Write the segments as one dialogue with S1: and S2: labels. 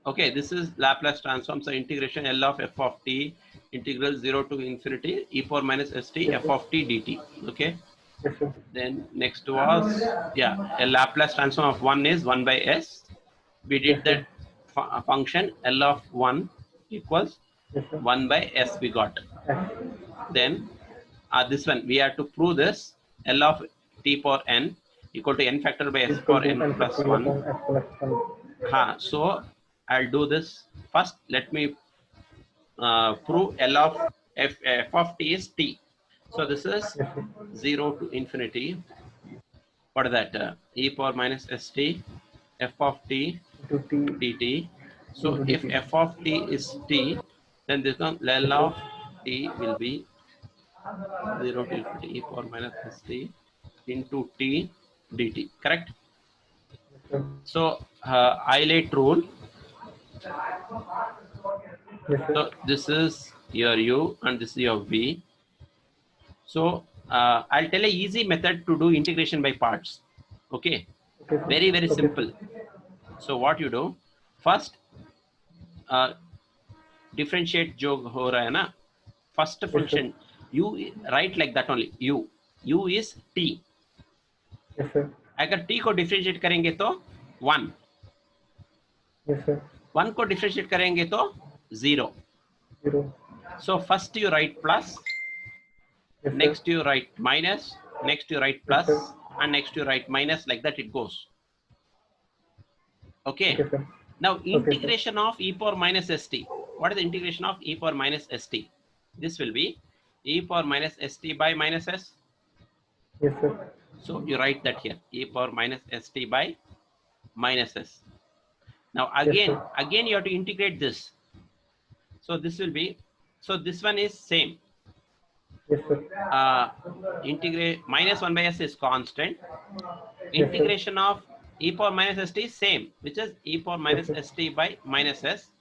S1: Okay, this is Laplace transform. So integration L of f of t integral 0 to infinity e power minus st
S2: Yes,
S1: f
S2: sir.
S1: of t dt. Okay.
S2: Yes, sir.
S1: Then next was, yeah, a Laplace transform of 1 is 1 by s. We
S2: Yes,
S1: did
S2: sir.
S1: that function L of 1 equals
S2: Yes, sir.
S1: 1 by s we got.
S2: Yes.
S1: Then this one we have to prove this L of t power n equal to n factor by s
S2: Equal
S1: power
S2: to
S1: n
S2: n
S1: plus
S2: factorial
S1: 1.
S2: upon s plus 1.
S1: So I'll do this first. Let me prove L of f of t is t. So this is
S2: Yes, sir.
S1: 0 to infinity. What is that? E power minus st f of t
S2: Into t
S1: dt. So
S2: into
S1: if
S2: dt.
S1: f of t is t, then this one L
S2: Yes, sir.
S1: of t will be 0 to infinity e power minus st into t dt. Correct?
S2: Yes, sir.
S1: So Eilert rule.
S2: Yes, sir.
S1: So this is your u and this is your v. So I'll tell a easy method to do integration by parts. Okay,
S2: Okay, sir.
S1: very very
S2: Okay, sir.
S1: simple. So what you do first, uh, differentiate जो हो रहा है ना, first
S2: Yes, sir.
S1: function u write like that only. U is t.
S2: Yes, sir.
S1: अगर t को differentiate करेंगे तो 1,
S2: Yes, sir.
S1: 1 को differentiate करेंगे तो 0.
S2: 0.
S1: So first you write plus,
S2: Yes, sir.
S1: next you write minus, next you write
S2: Yes,
S1: plus,
S2: sir.
S1: and next you write minus, like that it goes. Okay.
S2: Okay, sir.
S1: Now
S2: Okay, sir.
S1: integration of e power minus st. What is the integration of e power minus st? This will be e power minus st by minus s.
S2: Yes, sir.
S1: So you write that here, e power minus st by minus s. Now
S2: Yes, sir.
S1: again you have to integrate this. So this will be, so this one is same.
S2: Yes, sir.
S1: Integrate minus 1 by s is constant.
S2: Yes, sir.
S1: Integration of e power minus st is same, which is e power minus
S2: Yes, sir.
S1: st by minus s.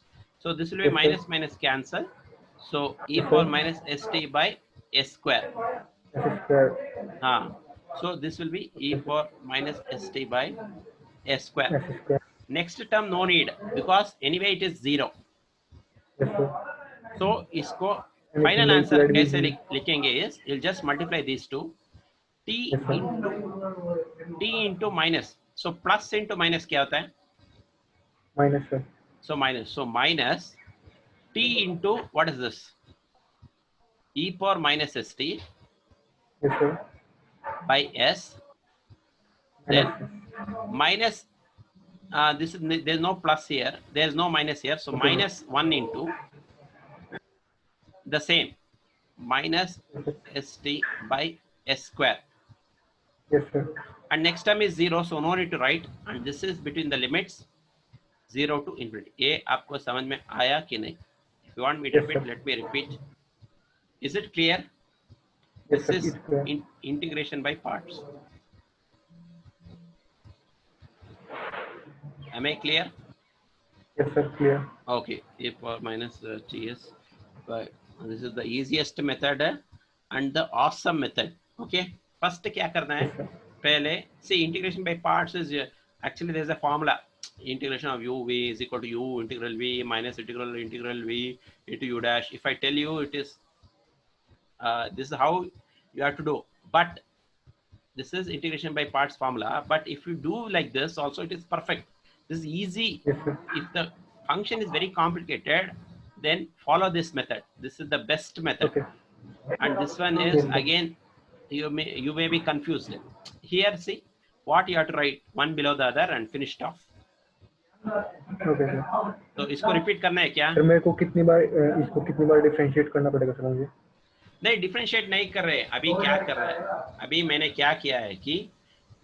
S1: So this will be
S2: Yes, sir.
S1: minus minus cancel. So e
S2: Yes,
S1: power
S2: sir.
S1: minus st by s square.
S2: S square.
S1: So this will be e
S2: Okay, sir.
S1: power minus st by s square.
S2: S square.
S1: Next term no need, because anyway it is 0.
S2: Yes, sir.
S1: So इसको
S2: Anything
S1: final answer
S2: multiplied with
S1: कैसे
S2: 0.
S1: लिखेंगे is, you'll just multiply these two, t
S2: Yes, sir.
S1: into minus. So plus into minus क्या होता है?
S2: Minus, sir.
S1: So minus t into what is this? E power minus st
S2: Yes, sir.
S1: by s. Then minus, this is, there's no plus here, there's no minus here, so
S2: Okay.
S1: minus 1 into the same minus st by s square.
S2: Yes, sir.
S1: And next term is 0, so no need to write, and this is between the limits 0 to infinity. ये आपको समझ में आया कि नहीं? If you want me to
S2: Yes,
S1: repeat,
S2: sir.
S1: let me repeat. Is it clear?
S2: Yes,
S1: This
S2: sir.
S1: is
S2: It's clear.
S1: integration by parts. Am I clear?
S2: Yes, sir. Clear.
S1: Okay, e power minus ts. But this is the easiest method and the awesome method. Okay, first क्या करना है?
S2: Yes, sir.
S1: पहले see integration by parts is actually there's a formula. Integration of u v is equal to u integral v minus integral v into u dash. If I tell you it is this is how you have to do, but this is integration by parts formula. But if you do like this also, it is perfect. This is easy.
S2: Yes, sir.
S1: If the function is very complicated, then follow this method. This is the best method.
S2: Okay.
S1: And this one is,
S2: Yes, sir.
S1: again, you may be confused. Here, see what you have to write, one below the other and finished off.
S2: Okay, sir.
S1: तो इसको repeat करना है क्या?
S2: Sir मेरे को इसको कितनी बार differentiate करना पड़ेगा सर मुझे?
S1: नहीं, डिफरेंशिएट नहीं कर रहे. अभी क्या कर रहा है? अभी मैंने क्या किया है कि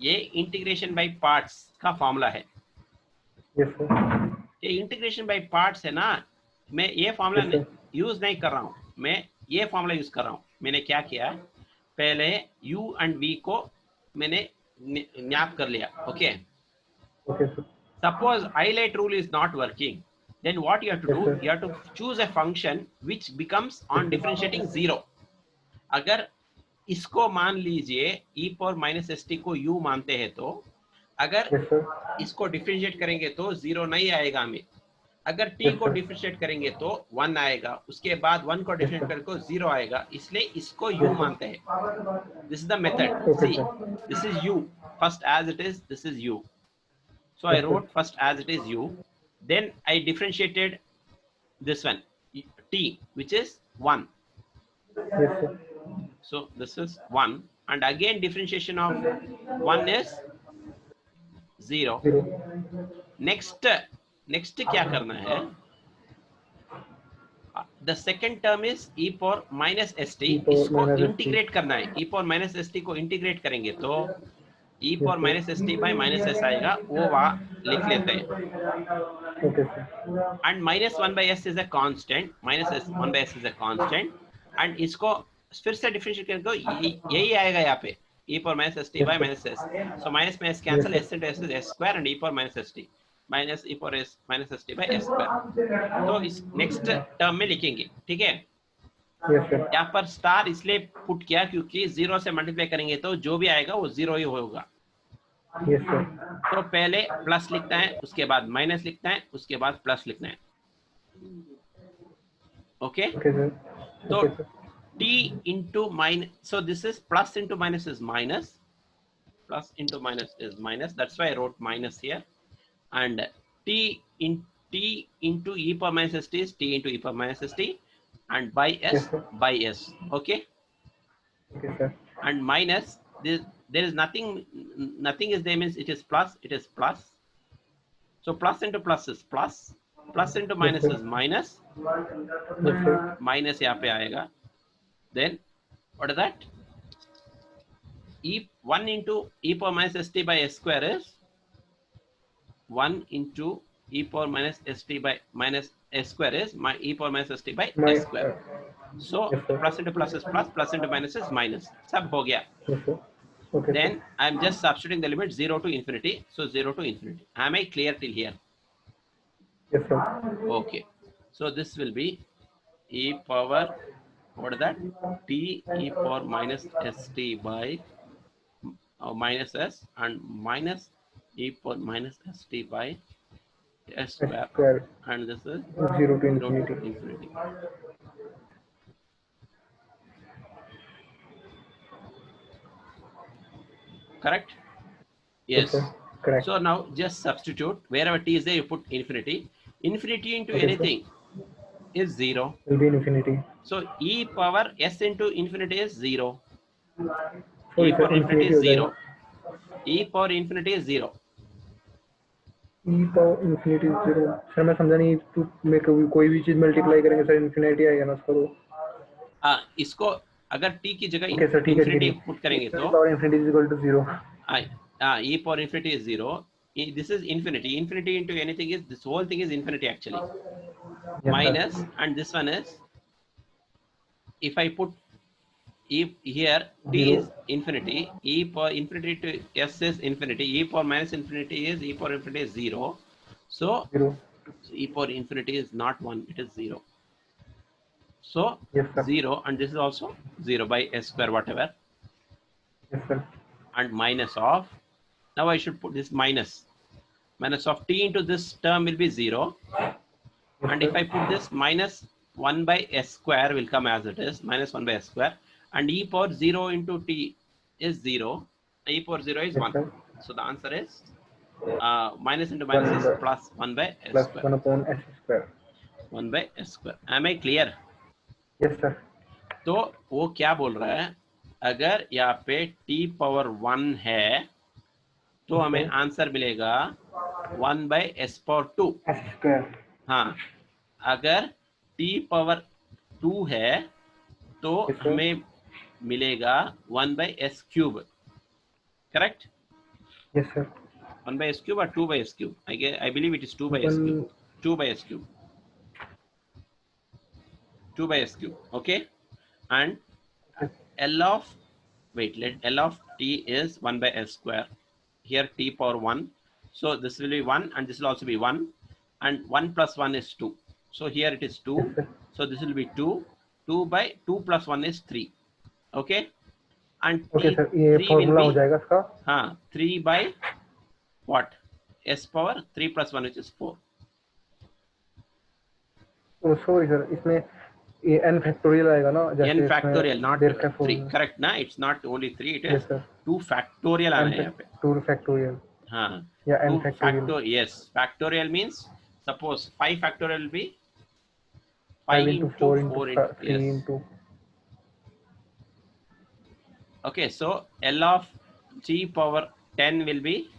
S1: ये इंटीग्रेशन बाय पार्ट्स का फॉर्मूला है.
S2: Yes sir.
S1: ये इंटीग्रेशन बाय पार्ट्स है ना, मैं ये फॉर्मूला यूज नहीं कर रहा हूँ, मैं ये फॉर्मूला यूज कर रहा हूँ. मैंने क्या किया, पहले u एंड v को मैंने ज्ञाप कर लिया. Okay.
S2: Okay sir.
S1: Suppose Eilert rule is not working, then what you have to
S2: Yes,
S1: do,
S2: sir.
S1: you have to choose a function which becomes on differentiating 0. अगर इसको मान लीजिए e power minus st को u मानते हैं, तो अगर
S2: Yes, sir.
S1: इसको डिफरेंशिएट करेंगे तो 0 नहीं आएगा हमें. अगर t
S2: Yes,
S1: को
S2: sir.
S1: डिफरेंशिएट करेंगे तो 1 आएगा, उसके बाद 1 को
S2: Yes,
S1: डिफरेंशिएट
S2: sir.
S1: करेंगे तो 0 आएगा, इसलिए इसको u
S2: Yes, sir.
S1: मानते हैं. This is the method.
S2: Okay,
S1: See,
S2: sir.
S1: this is u. First as it is, this is u. So I
S2: Yes, sir.
S1: wrote first as it is u. Then I differentiated this one, t, which is 1.
S2: Yes, sir.
S1: So this is 1. And again differentiation of 1 is 0.
S2: 0.
S1: Next क्या करना है? The second term is e power minus st.
S2: E power
S1: इसको
S2: minus st.
S1: Integrate करना है. e power minus st को integrate करेंगे तो e
S2: Yes,
S1: power
S2: sir.
S1: minus st by minus s आएगा, वो वहाँ लिख लेते हैं.
S2: Okay, sir.
S1: And minus 1 by s is a constant. Minus s 1 by s is a constant. And इसको फिर से डिफरेंशिएट करेंगे तो यही आएगा यहाँ पे, e power minus st
S2: Yes,
S1: by
S2: sir.
S1: minus s. So minus में s
S2: Yes,
S1: cancel,
S2: sir.
S1: s into s is s square and e power minus st minus e power s minus st by s square. तो इस next term में लिखेंगे, ठीक है.
S2: Yes, sir.
S1: यहाँ पर star इसलिए पुट किया क्योंकि 0 से मल्टीप्लाई करेंगे तो जो भी आएगा वो 0 ही होगा.
S2: Yes, sir.
S1: तो पहले प्लस लिखना है, उसके बाद माइनस लिखना है, उसके बाद प्लस लिखना है. ओके.
S2: Okay, sir.
S1: तो
S2: Okay, sir.
S1: t into minus, so this is plus into minus is minus, plus into minus is minus, that's why I wrote minus here. And t into e power minus st is t into e power minus st, and by s
S2: Yes, sir.
S1: by s. Okay.
S2: Okay, sir.
S1: And minus this, there is nothing is there, means it is plus, it is plus. So plus into plus is plus, plus into
S2: Yes,
S1: minus
S2: sir.
S1: is minus,
S2: Yes, sir.
S1: minus यहाँ पे आएगा. Then what is that? E 1 into e power minus st by s square is 1 into e power minus st by minus s square is my e power minus st by
S2: My,
S1: s square. So
S2: yes, sir.
S1: plus into plus is plus, plus into minus is minus. सब हो गया.
S2: Yes, sir. Okay,
S1: Then
S2: sir.
S1: I am just substituting the limit 0 to infinity. So 0 to infinity. Am I clear till here?
S2: Yes, sir.
S1: Okay. So this will be e power, what is that? T e power minus st by minus s and minus e power minus st by s
S2: S
S1: square,
S2: square.
S1: and this is
S2: 0 to
S1: 0 to
S2: infinity.
S1: infinity. Correct?
S2: Yes,
S1: Yes.
S2: sir. Correct.
S1: So now just substitute wherever t is there, you put infinity. Infinity into
S2: Okay, sir.
S1: anything is 0.
S2: Will be infinity.
S1: So e power s into infinity is 0.
S2: So
S1: E
S2: it's
S1: power infinity
S2: infinity
S1: is
S2: हो जाएगा.
S1: 0. E power infinity is 0.
S2: E power infinity 0. Sir मैं समझा नहीं, तू में कोई भी चीज मल्टीप्लाई करेंगे सर इन्फिनिटी आएगा ना उसका. तो
S1: इसको अगर t की जगह
S2: ओके सर, ठीक है,
S1: infinity पुट करेंगे तो
S2: power infinity is equal to 0.
S1: e power infinity is 0. This is infinity. Infinity into anything is, this whole thing is infinity actually.
S2: Yes,
S1: Minus,
S2: sir.
S1: and this one is, if I put e here, t
S2: 0.
S1: is infinity, e power infinity to s is infinity, e power minus infinity is, e power infinity is 0. So
S2: 0.
S1: e power infinity is not 1, it is 0. So
S2: Yes, sir.
S1: 0, and this is also 0 by s square whatever,
S2: Yes, sir.
S1: and minus of, now I should put this minus of t into this term will be 0,
S2: Yes,
S1: and
S2: sir.
S1: if I put this minus 1 by s square will come as it is, minus 1 by s square, and e power 0 into t is 0, e power 0 is
S2: Yes,
S1: 1.
S2: sir.
S1: So the answer is minus into minus is plus 1 by s
S2: Plus
S1: square.
S2: 1 upon s square.
S1: 1 by s square. Am I clear?
S2: Yes, sir.
S1: तो वो क्या बोल रहा है, अगर यहाँ पे t power 1 है तो हमें आंसर मिलेगा 1 by s power 2.
S2: S square.
S1: हाँ, अगर t पावर 2 है तो
S2: Yes, sir.
S1: हमें मिलेगा 1 by s cube. Correct?
S2: Yes, sir.
S1: 1 by s cube or 2 by s cube? I believe it is 2 by s cube. 2 by s cube. 2 by s cube. Okay. And L of, wait, let L of t is 1 by s square. Here t power 1. So this will be 1 and this will also be 1. And 1 plus 1 is 2. So here it is 2.
S2: Yes, sir.
S1: So this will be 2. 2 by 2 plus 1 is 3. Okay. And
S2: Okay,
S1: t,
S2: sir. ये
S1: 3 will
S2: formula हो
S1: be,
S2: जाएगा इसका.
S1: 3 by what? S power 3 plus 1, which is 4.
S2: Sorry sir, इसमें ये n factorial आएगा ना,
S1: n
S2: जैसे इसमें
S1: factorial, not
S2: there
S1: 3,
S2: factorial.
S1: correct ना? It's not only 3, it
S2: yes
S1: is
S2: sir,
S1: 2 factorial आना
S2: n
S1: है यहाँ पे।
S2: टू फैक्टोरियल
S1: हाँ,
S2: या n
S1: 2
S2: factorial.
S1: factor, yes, factorial means suppose 5 factorial will be 5
S2: 5 into
S1: into
S2: 4 into
S1: 4 into,
S2: 3
S1: yes.
S2: into
S1: Okay, so L of t power 10 will be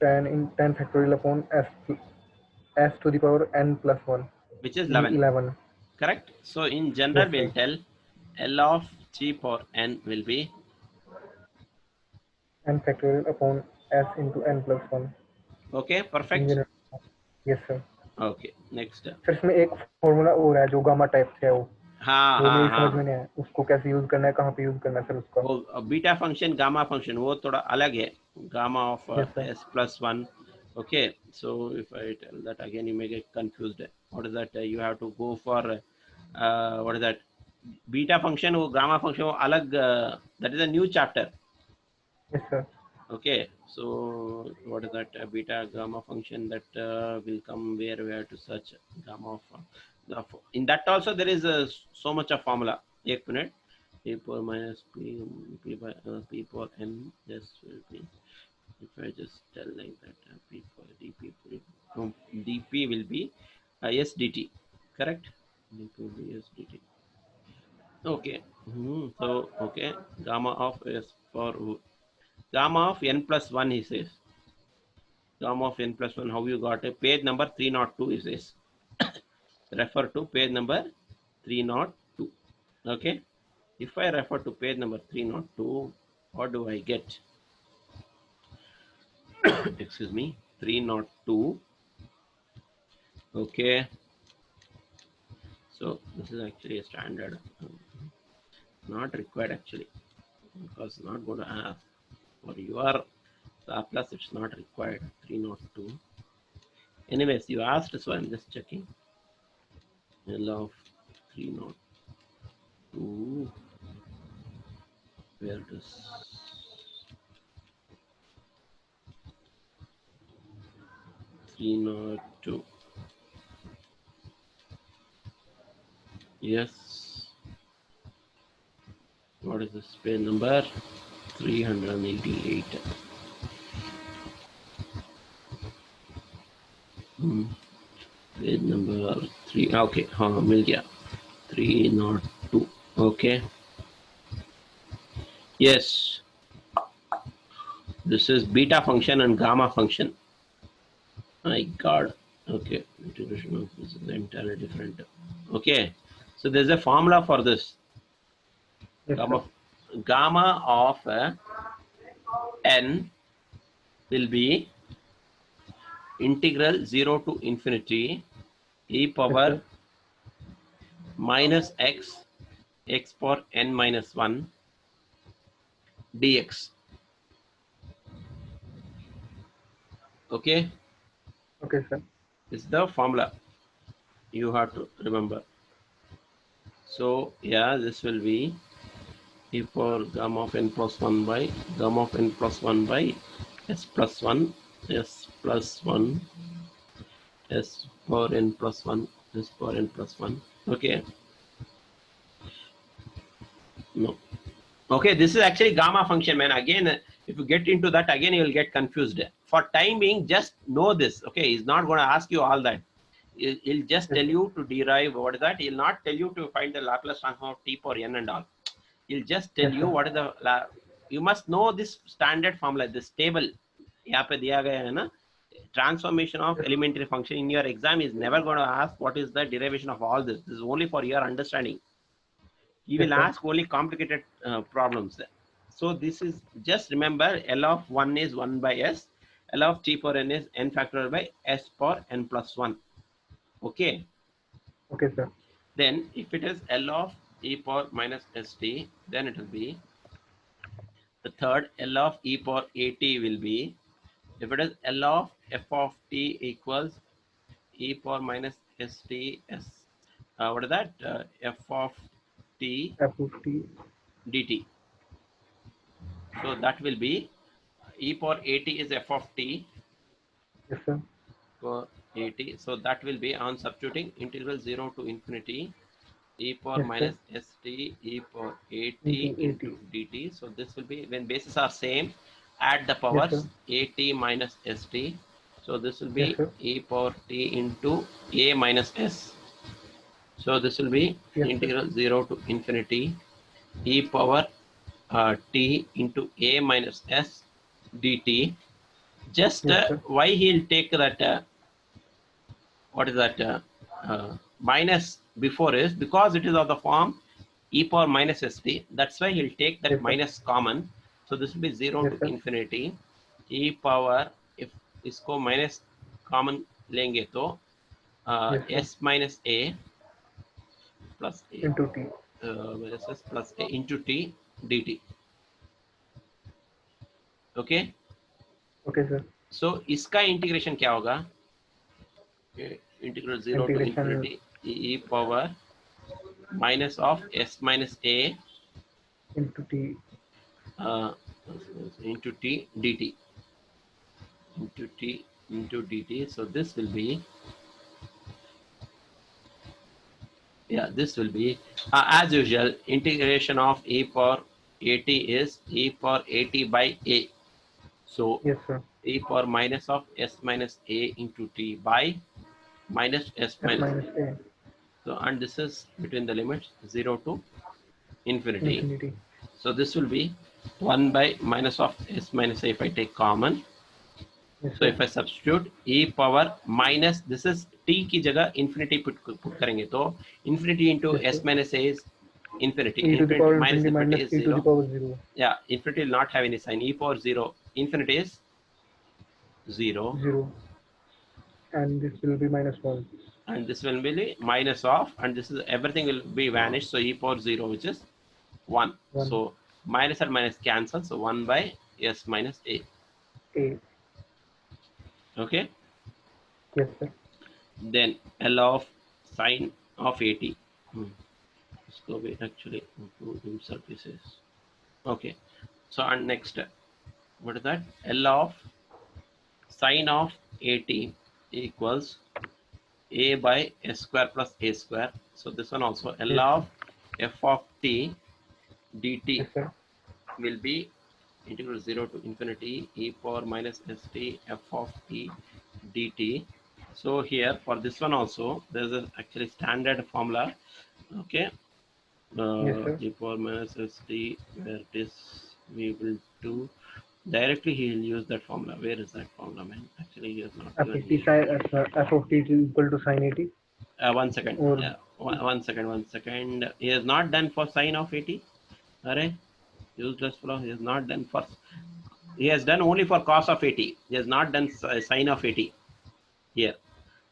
S2: 10 in 10 factorial upon s to the power n plus 1,
S1: which is
S2: mean
S1: 11,
S2: 11.
S1: correct? So in general
S2: Yes
S1: we'll
S2: sir,
S1: tell L of t power n will be,
S2: n factorial upon s into n plus 1
S1: okay,
S2: in
S1: perfect.
S2: general. Yes sir.
S1: Okay, next.
S2: फिर इसमें एक formula और है जो gamma type से है,
S1: हाँ
S2: वो
S1: हाँ
S2: मेरी समझ
S1: हाँ,
S2: में नहीं है, उसको कैसे यूज करना है, कहाँ पे यूज करना है सर उसका।
S1: वो बीटा फंक्शन गामा फंक्शन वो थोड़ा अलग है, gamma of
S2: yes sir.
S1: s plus 1. Okay, so if I tell that again you may get confused. What is that? You have to go for what is that, beta function, वो gamma function वो अलग, that is a new chapter.
S2: Yes sir.
S1: Okay, so what is that, beta gamma function that will come where we have to search gamma of in that also there is so much of formula. एक minute. A power minus p by p power n, this will be, if I just tell like that, p power dp, dp will be s dt, correct? Dp will be s dt. Okay. So okay, gamma of s for gamma of n plus 1, he says. Gamma of n plus 1, how you got a page number 302, he says. Refer to page number 302. Okay. If I refer to page number 302, what do I get? Excuse me, 302. Okay, so this is actually a standard, not required actually, because not going to ask for your Laplace, it's not required. 302. Anyways, you asked, so I'm just checking. L of 302, where it is, 302. Yes, what is this page number? 388. Page number 3. Okay, हाँ मिल गया, 302. Okay, yes, this is beta function and gamma function. My God. Okay, integration of this is entirely different. Okay, so there's a formula for this.
S2: Yes sir.
S1: Gamma, gamma of n will be integral 0 to infinity e
S2: yes
S1: power
S2: sir.
S1: minus x power n minus 1 dx. Okay,
S2: okay sir.
S1: this is the formula you have to remember. So yeah, this will be e power gamma of n plus 1 by gamma of n plus 1 by s plus 1, s plus 1, s power n plus 1, s power n plus 1. Okay, no. Okay, this is actually gamma function, man. Again, if you get into that, again you will get confused. For time being, just know this. Okay, he's not going to ask you all that. He'll just
S2: yes
S1: tell
S2: sir.
S1: you to derive what is that. He'll not tell you to find the Laplace transform of t power n and all. He'll just tell
S2: yes
S1: you
S2: sir.
S1: what is the you must know this standard formula, this table. यहाँ पे दिया गया है ना, transformation of
S2: yes
S1: elementary function. In your exam is never going to ask what is the derivation of all this. This is only for your understanding. He
S2: yes
S1: will
S2: sir.
S1: ask only complicated problems. So this is, just remember, L of 1 is 1 by s, L of t power n is n factorial by s power n plus 1. Okay,
S2: okay sir.
S1: then if it is L of e power minus st, then it will be the third L of e power at will be, if it is L of f of t equals e power minus st s, what is that, f of t
S2: F of T.
S1: dt. So that will be e power at is f of t,
S2: yes sir.
S1: for at. So that will be on substituting integral 0 to infinity e power
S2: Yes, sir.
S1: minus st e power at
S2: Into
S1: into
S2: 80.
S1: dt. So this will be, when bases are same, add the
S2: Yes,
S1: powers
S2: sir.
S1: at minus st. So this will be
S2: Yes, sir.
S1: e power t into a minus s. So this will be
S2: Yes, sir.
S1: integral 0 to infinity e power t into a minus s dt. Just
S2: Yes, sir.
S1: why he'll take that, what is that, minus before is because it is of the form e power minus st. That's why he'll take that
S2: Yes, sir.
S1: minus common. So this will be 0
S2: Yes,
S1: to
S2: sir.
S1: infinity e power, if इसको minus common लेंगे तो
S2: Yes, sir.
S1: s minus a plus a
S2: Into T.
S1: minus s plus a into t dt. Okay,
S2: Okay, sir.
S1: so इसका integration क्या होगा? Integral 0 to
S2: Integration
S1: infinity e power minus of s minus a
S2: into T.
S1: uh, into t dt, into t into dt. So this will be, yeah, this will be as usual, integration of e power at is e power at by a. So
S2: Yes, sir.
S1: e power minus of s minus a into t by minus s
S2: S
S1: minus
S2: minus
S1: a.
S2: A.
S1: So and this is between the limits 0 to infinity.
S2: Infinity.
S1: So this will be 1 by minus of s minus a if I take common.
S2: Yes,
S1: So
S2: sir.
S1: if I substitute e power minus, this is t की जगह infinity put करेंगे तो infinity into
S2: Yes,
S1: s
S2: sir.
S1: minus a is infinity.
S2: E to the
S1: Infinity
S2: power
S1: minus
S2: infinity
S1: infinity
S2: minus
S1: is
S2: e to the
S1: 0.
S2: power 0.
S1: Yeah, infinity will not have any sign. E power 0, infinity is 0,
S2: 0. And this will be minus 1.
S1: and this will be minus of, and this is everything will be vanished. So e power 0, which is 1.
S2: 1.
S1: So minus and minus cancel. So 1 by s minus a.
S2: A.
S1: Okay.
S2: Yes, sir.
S1: Then L of sine of 80. So we actually improve services. Okay. So and next, what is that? L of sine of 80 equals a by s square plus a square. So this one also L
S2: Yes, sir.
S1: of f of t dt
S2: Yes, sir.
S1: will be integral 0 to infinity e power minus st f of t dt. So here for this one also there's a actually standard formula. Okay,
S2: Yes, sir.
S1: e power minus st, where it is we will do directly, he will use that formula. Where is that formula, man? Actually he has not
S2: F
S1: given
S2: of t
S1: here.
S2: sine f of t is equal to sine 80.
S1: One second,
S2: Or
S1: one second, he has not done for sine of 80. Array, useless fellow, he has not done for, he has done only for cos of 80, he has not done sine of 80 here.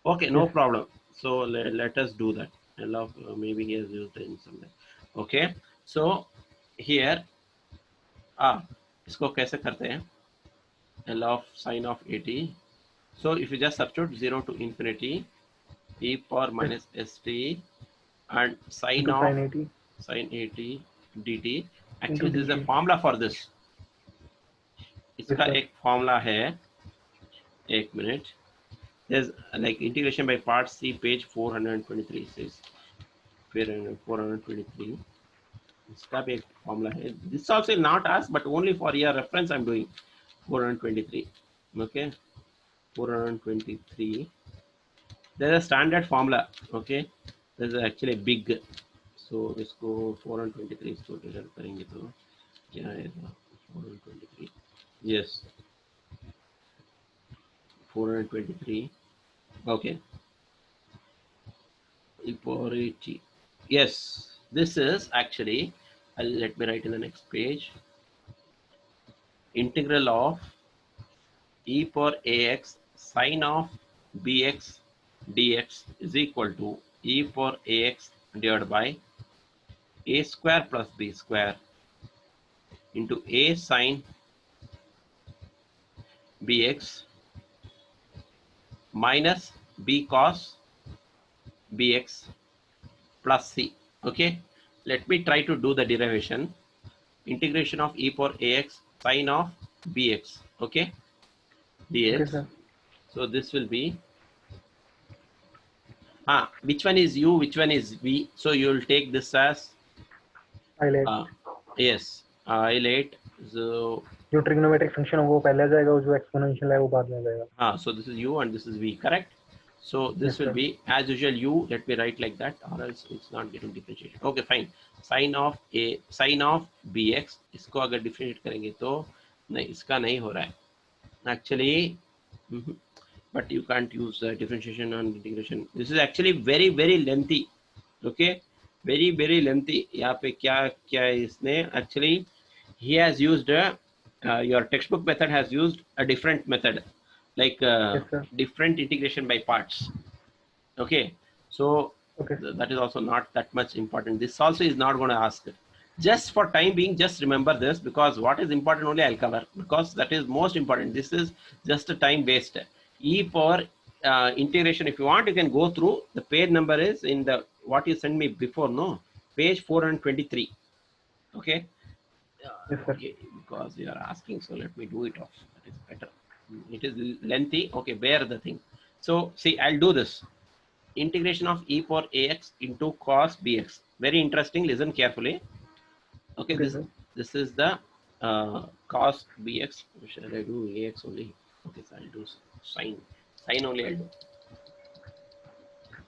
S1: Okay, no
S2: yes,
S1: problem. So let us do that. I love, maybe he has used it in somewhere. Okay, so here इसको कैसे करते हैं? L of sine of 80. So if you just substitute 0 to infinity e power
S2: yes,
S1: minus st and sine
S2: into
S1: of
S2: sine 80
S1: sine 80 dt.
S2: into
S1: Actually this is a
S2: dt.
S1: formula for this.
S2: Yes,
S1: इसका
S2: sir.
S1: एक formula है, एक minute. There's like integration by parts, see page 423 says 423. इसका भी एक formula है. This also not us, but only for your reference I'm doing 423. Okay, 423. There's a standard formula. Okay, there's actually big. So इसको 423 इसको divide करेंगे तो क्या आएगा? 423. Yes, 423. Okay, equality. Yes, this is actually. Let me write in the next page. Integral of e power ax sine of bx dx is equal to e power ax divided by a square plus b square into a sine bx minus b cos bx plus c. Okay, let me try to do the derivation. Integration of e power ax sine of bx. Okay,
S2: Okay,
S1: dx.
S2: sir.
S1: So this will be which one is u, which one is v? So you will take this as
S2: ILATE
S1: yes, I8. So
S2: जो trigonometric function है वो पहले आ जाएगा और जो exponential है वो बाद में आ जाएगा.
S1: so this is u and this is v, correct? So this
S2: Yes
S1: will
S2: sir.
S1: be as usual u. Let me write like that, or else it's not getting differentiated. Okay, fine. Sine of bx, इसको अगर differentiate करेंगे तो नहीं, इसका नहीं हो रहा है actually. But you can't use differentiation and integration. This is actually very very lengthy. Okay, very very lengthy. यहाँ पे क्या क्या है इसने actually he has used your textbook method has used a different method, like
S2: Yes sir.
S1: different integration by parts. Okay, so
S2: Okay.
S1: that is also not that much important. This also is not going to ask. Just for time being, just remember this, because what is important only I'll cover, because that is most important. This is just a time based. E power integration, if you want, you can go through. The page number is in the what you sent me before, no, page 423. Okay.
S2: Yes sir.
S1: Okay, because you are asking, so let me do it off. That is better. It is lengthy. Okay, bear the thing. So see, I'll do this. Integration of e power ax into cos bx. Very interesting. Listen carefully. Okay,
S2: Okay
S1: this
S2: sir.
S1: this is the cos bx. Shall I do ax only? Okay, so I'll do sine. Sine only I'll do.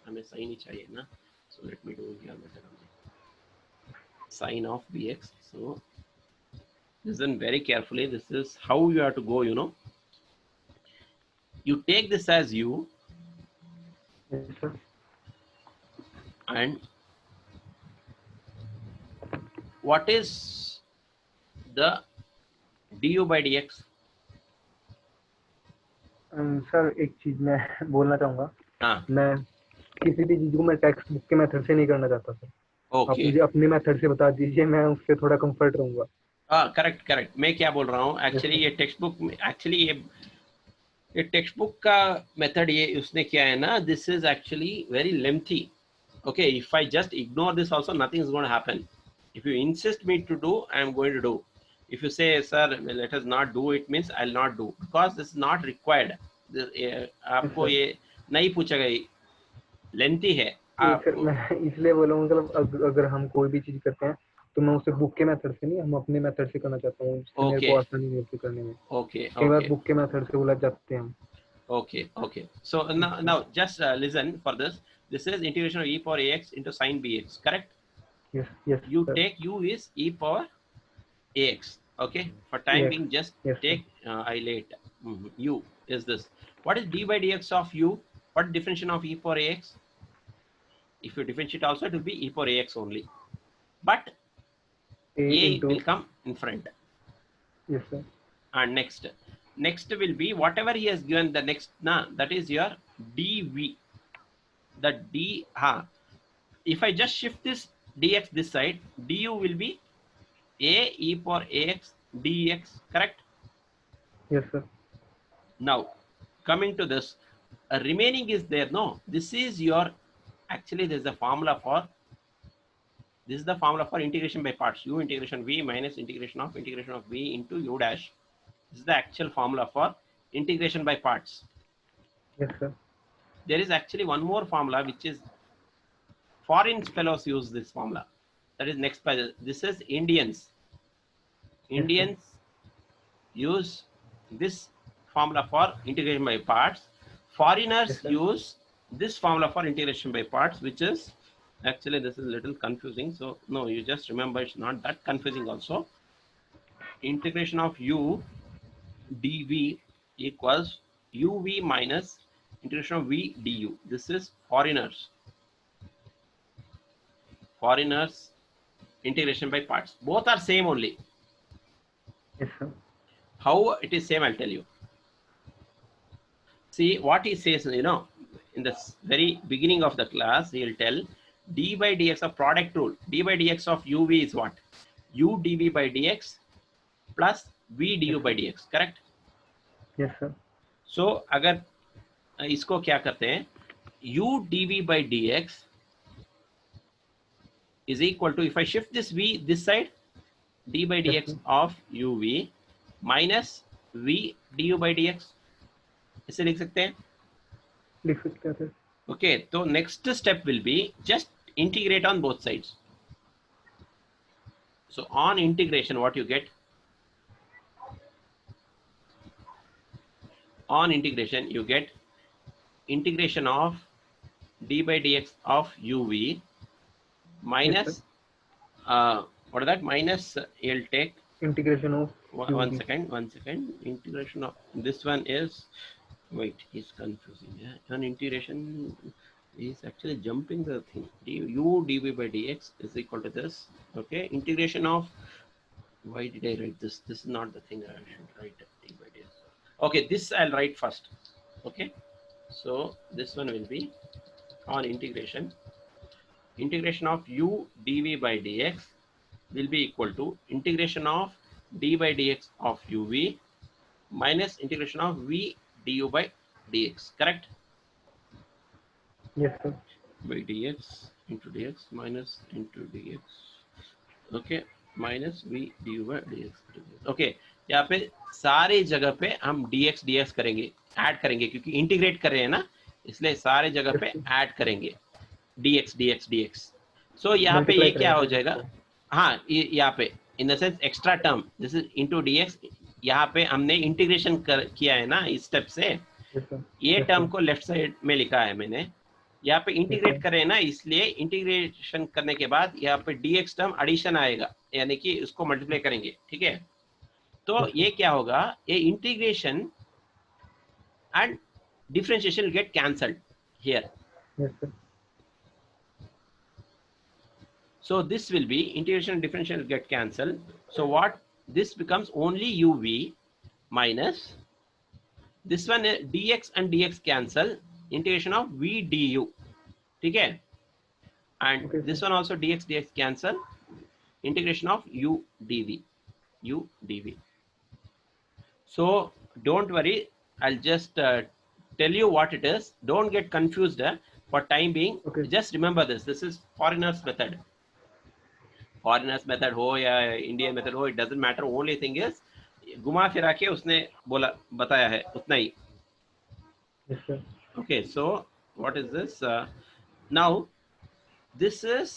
S1: हमें sine ही चाहिए ना. So let me do here method only. Sine of bx. So listen very carefully. This is how you have to go. You take this as u,
S2: Yes sir.
S1: and what is the du by dx?
S2: Sir एक चीज मैं बोलना चाहूँगा.
S1: हाँ.
S2: मैं किसी भी चीज को मैं टेक्स्ट बुक के मेथड से नहीं करना चाहता सर. आप
S1: Okay.
S2: मुझे अपने मेथड से बता दीजिए, मैं उससे थोड़ा कंफर्ट रहूंगा.
S1: Correct correct. मैं क्या बोल रहा हूँ
S2: Yes
S1: एक्चुअली,
S2: sir.
S1: ये टेक्स्ट बुक में एक्चुअली ये टेक्स्ट बुक का मेथड ये उसने क्या है ना, this is actually very lengthy. Okay, if I just ignore this also nothing is going to happen. If you insist me to do, I am going to do. If you say sir let us not do it, means I will not do, because this is not required.
S2: Yes
S1: आपको
S2: sir.
S1: ये नहीं पूछा गया, lengthy है
S2: एक sir
S1: आपको.
S2: मैं इसलिए बोला हूँ, मतलब अगर हम कोई भी चीज करते हैं तो मैं उसे बुक के मेथड से नहीं, हम अपने मेथड से करना चाहता हूँ, जिससे मेरे
S1: ओके
S2: को आसानी मिलती करने में.
S1: ओके
S2: कई बार
S1: ओके
S2: बुक के मेथड से उलझ जाते हैं हम.
S1: Okay, okay. So
S2: Yes sir.
S1: now just listen for this. This is integration of e power ax into sine bx, correct?
S2: Yes
S1: You
S2: sir.
S1: take u is e power ax. Okay. For time
S2: Yes.
S1: being, just
S2: Yes sir.
S1: take I late. U is this. What is d by dx of u? What differentiation of e power ax? If you differentiate also, it will be e power ax only. But
S2: A
S1: a will
S2: into.
S1: come in front.
S2: Yes sir.
S1: And next will be whatever he has given. The next that is your dv. The d if I just shift this dx this side, du will be a e power ax dx, correct?
S2: Yes sir.
S1: Now coming to this, remaining is there, no, this is your, actually this is the formula for, this is the formula for integration by parts, u integration v minus integration of v into u dash. This is the actual formula for integration by parts.
S2: Yes sir.
S1: There is actually one more formula which is foreign fellows use this formula. That is next page. This is Indians.
S2: Yes sir.
S1: Indians use this formula for integration by parts. Foreigners
S2: Yes sir.
S1: use this formula for integration by parts, which is actually, this is a little confusing. So no, you just remember it's not that confusing also. Integration of u dv equals uv minus integration of v du. This is foreigners. Foreigners integration by parts. Both are same only.
S2: Yes sir.
S1: How it is same, I'll tell you. See what he says, in the very beginning of the class, he'll tell d by dx of product rule. D by dx of uv is what? U dv by dx plus v du
S2: Yes
S1: by
S2: sir.
S1: dx, correct?
S2: Yes sir.
S1: So अगर इसको क्या करते हैं, u dv by dx is equal to, if I shift this v this side, d by
S2: Yes
S1: dx
S2: sir.
S1: of uv minus v du by dx, इसे लिख सकते हैं.
S2: लिख सकते हैं sir.
S1: Okay, so next step will be just integrate on both sides. So on integration, what you get? On integration, you get integration of d by dx of uv
S2: Yes, sir.
S1: minus, what is that? Minus, I'll take
S2: Integration of
S1: one
S2: UV.
S1: second, one second. Integration of this one is, wait, he's confusing. Yeah? An integration is actually jumping the thing. U dv by dx is equal to this. Okay, integration of, why did I write this? This is not the thing I should write. D by dx. Okay, this I'll write first. Okay, so this one will be on integration. Integration of u dv by dx will be equal to integration of d by dx of uv minus integration of v du by dx. Correct?
S2: Yes, sir.
S1: By dx into dx minus into dx. Okay, minus v d u by d x. Okay, यहाँ पे सारी जगह पे हम dx dx करेंगे, add करेंगे, क्योंकि integrate कर रहे हैं ना, इसलिए सारे जगह
S2: Yes,
S1: पे
S2: sir.
S1: ऐड करेंगे dx dx dx। सो यहाँ पे
S2: मल्टीप्लाई
S1: ये क्या
S2: करेंगे
S1: हो
S2: सर
S1: जाएगा?
S2: इसको।
S1: हाँ, यहाँ पे in the sense extra term, this is into dx। यहाँ पे हमने इंटीग्रेशन किया है ना इस स्टेप से,
S2: Yes, sir.
S1: ये
S2: Yes,
S1: टर्म
S2: sir.
S1: को लेफ्ट साइड में लिखा है मैंने। यहाँ पे
S2: Yes,
S1: इंटीग्रेट
S2: sir.
S1: कर रहे हैं ना, इसलिए इंटीग्रेशन करने के बाद यहाँ पे dx टर्म एडिशन आएगा, यानी कि इसको मल्टीप्लाई करेंगे। ठीक है, तो
S2: Yes, sir.
S1: ये क्या होगा? ये integration and differentiation get cancelled here.
S2: Yes, sir.
S1: So this will be integration and differential get cancelled. So what this becomes only uv minus this one, dx and dx cancel, integration of v du। ठीक है, and
S2: Okay, sir.
S1: this one also dx dx cancel, integration of u dv, u dv। So don't worry, I'll just tell you what it is, don't get confused for time being।
S2: Okay.
S1: Just remember this is foreigners method, foreigners method हो या Indian method हो, it doesn't matter. Only thing is घुमा फिरा के उसने बोला बताया है उतना ही।
S2: Yes, sir.
S1: Okay, so what is this now? This is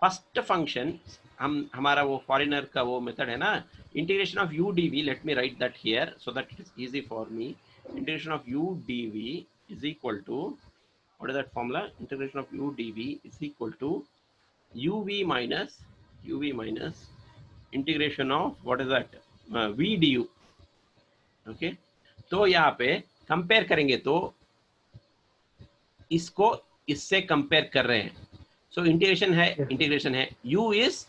S1: first function. हम हमारा वो फॉरेनर का वो मेथड है ना, integration of u d v. Let me write that here so that it is easy for me. Integration of u d v is equal to, what is that formula? Integration of u d v is equal to uv minus integration of what is that, v du। Okay, तो यहाँ पे compare करेंगे तो इसको इससे compare कर रहे हैं। सो इंटीग्रेशन है,
S2: Yes, sir.
S1: इंटीग्रेशन है, u इज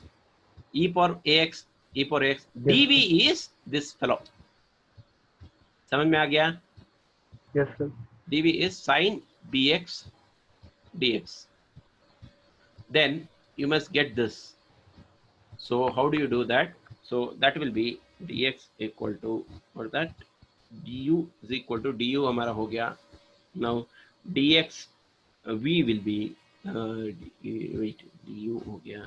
S1: e पर ax, e पर x,
S2: Yes,
S1: dv
S2: sir.
S1: Is this fellow. समझ में आ गया?
S2: Yes, sir.
S1: dv is sin bx dx। then you must get this। So how do you do that? So that will be dx equal to, or that du is equal to du हमारा हो गया। now dx v will be wait, du हो गया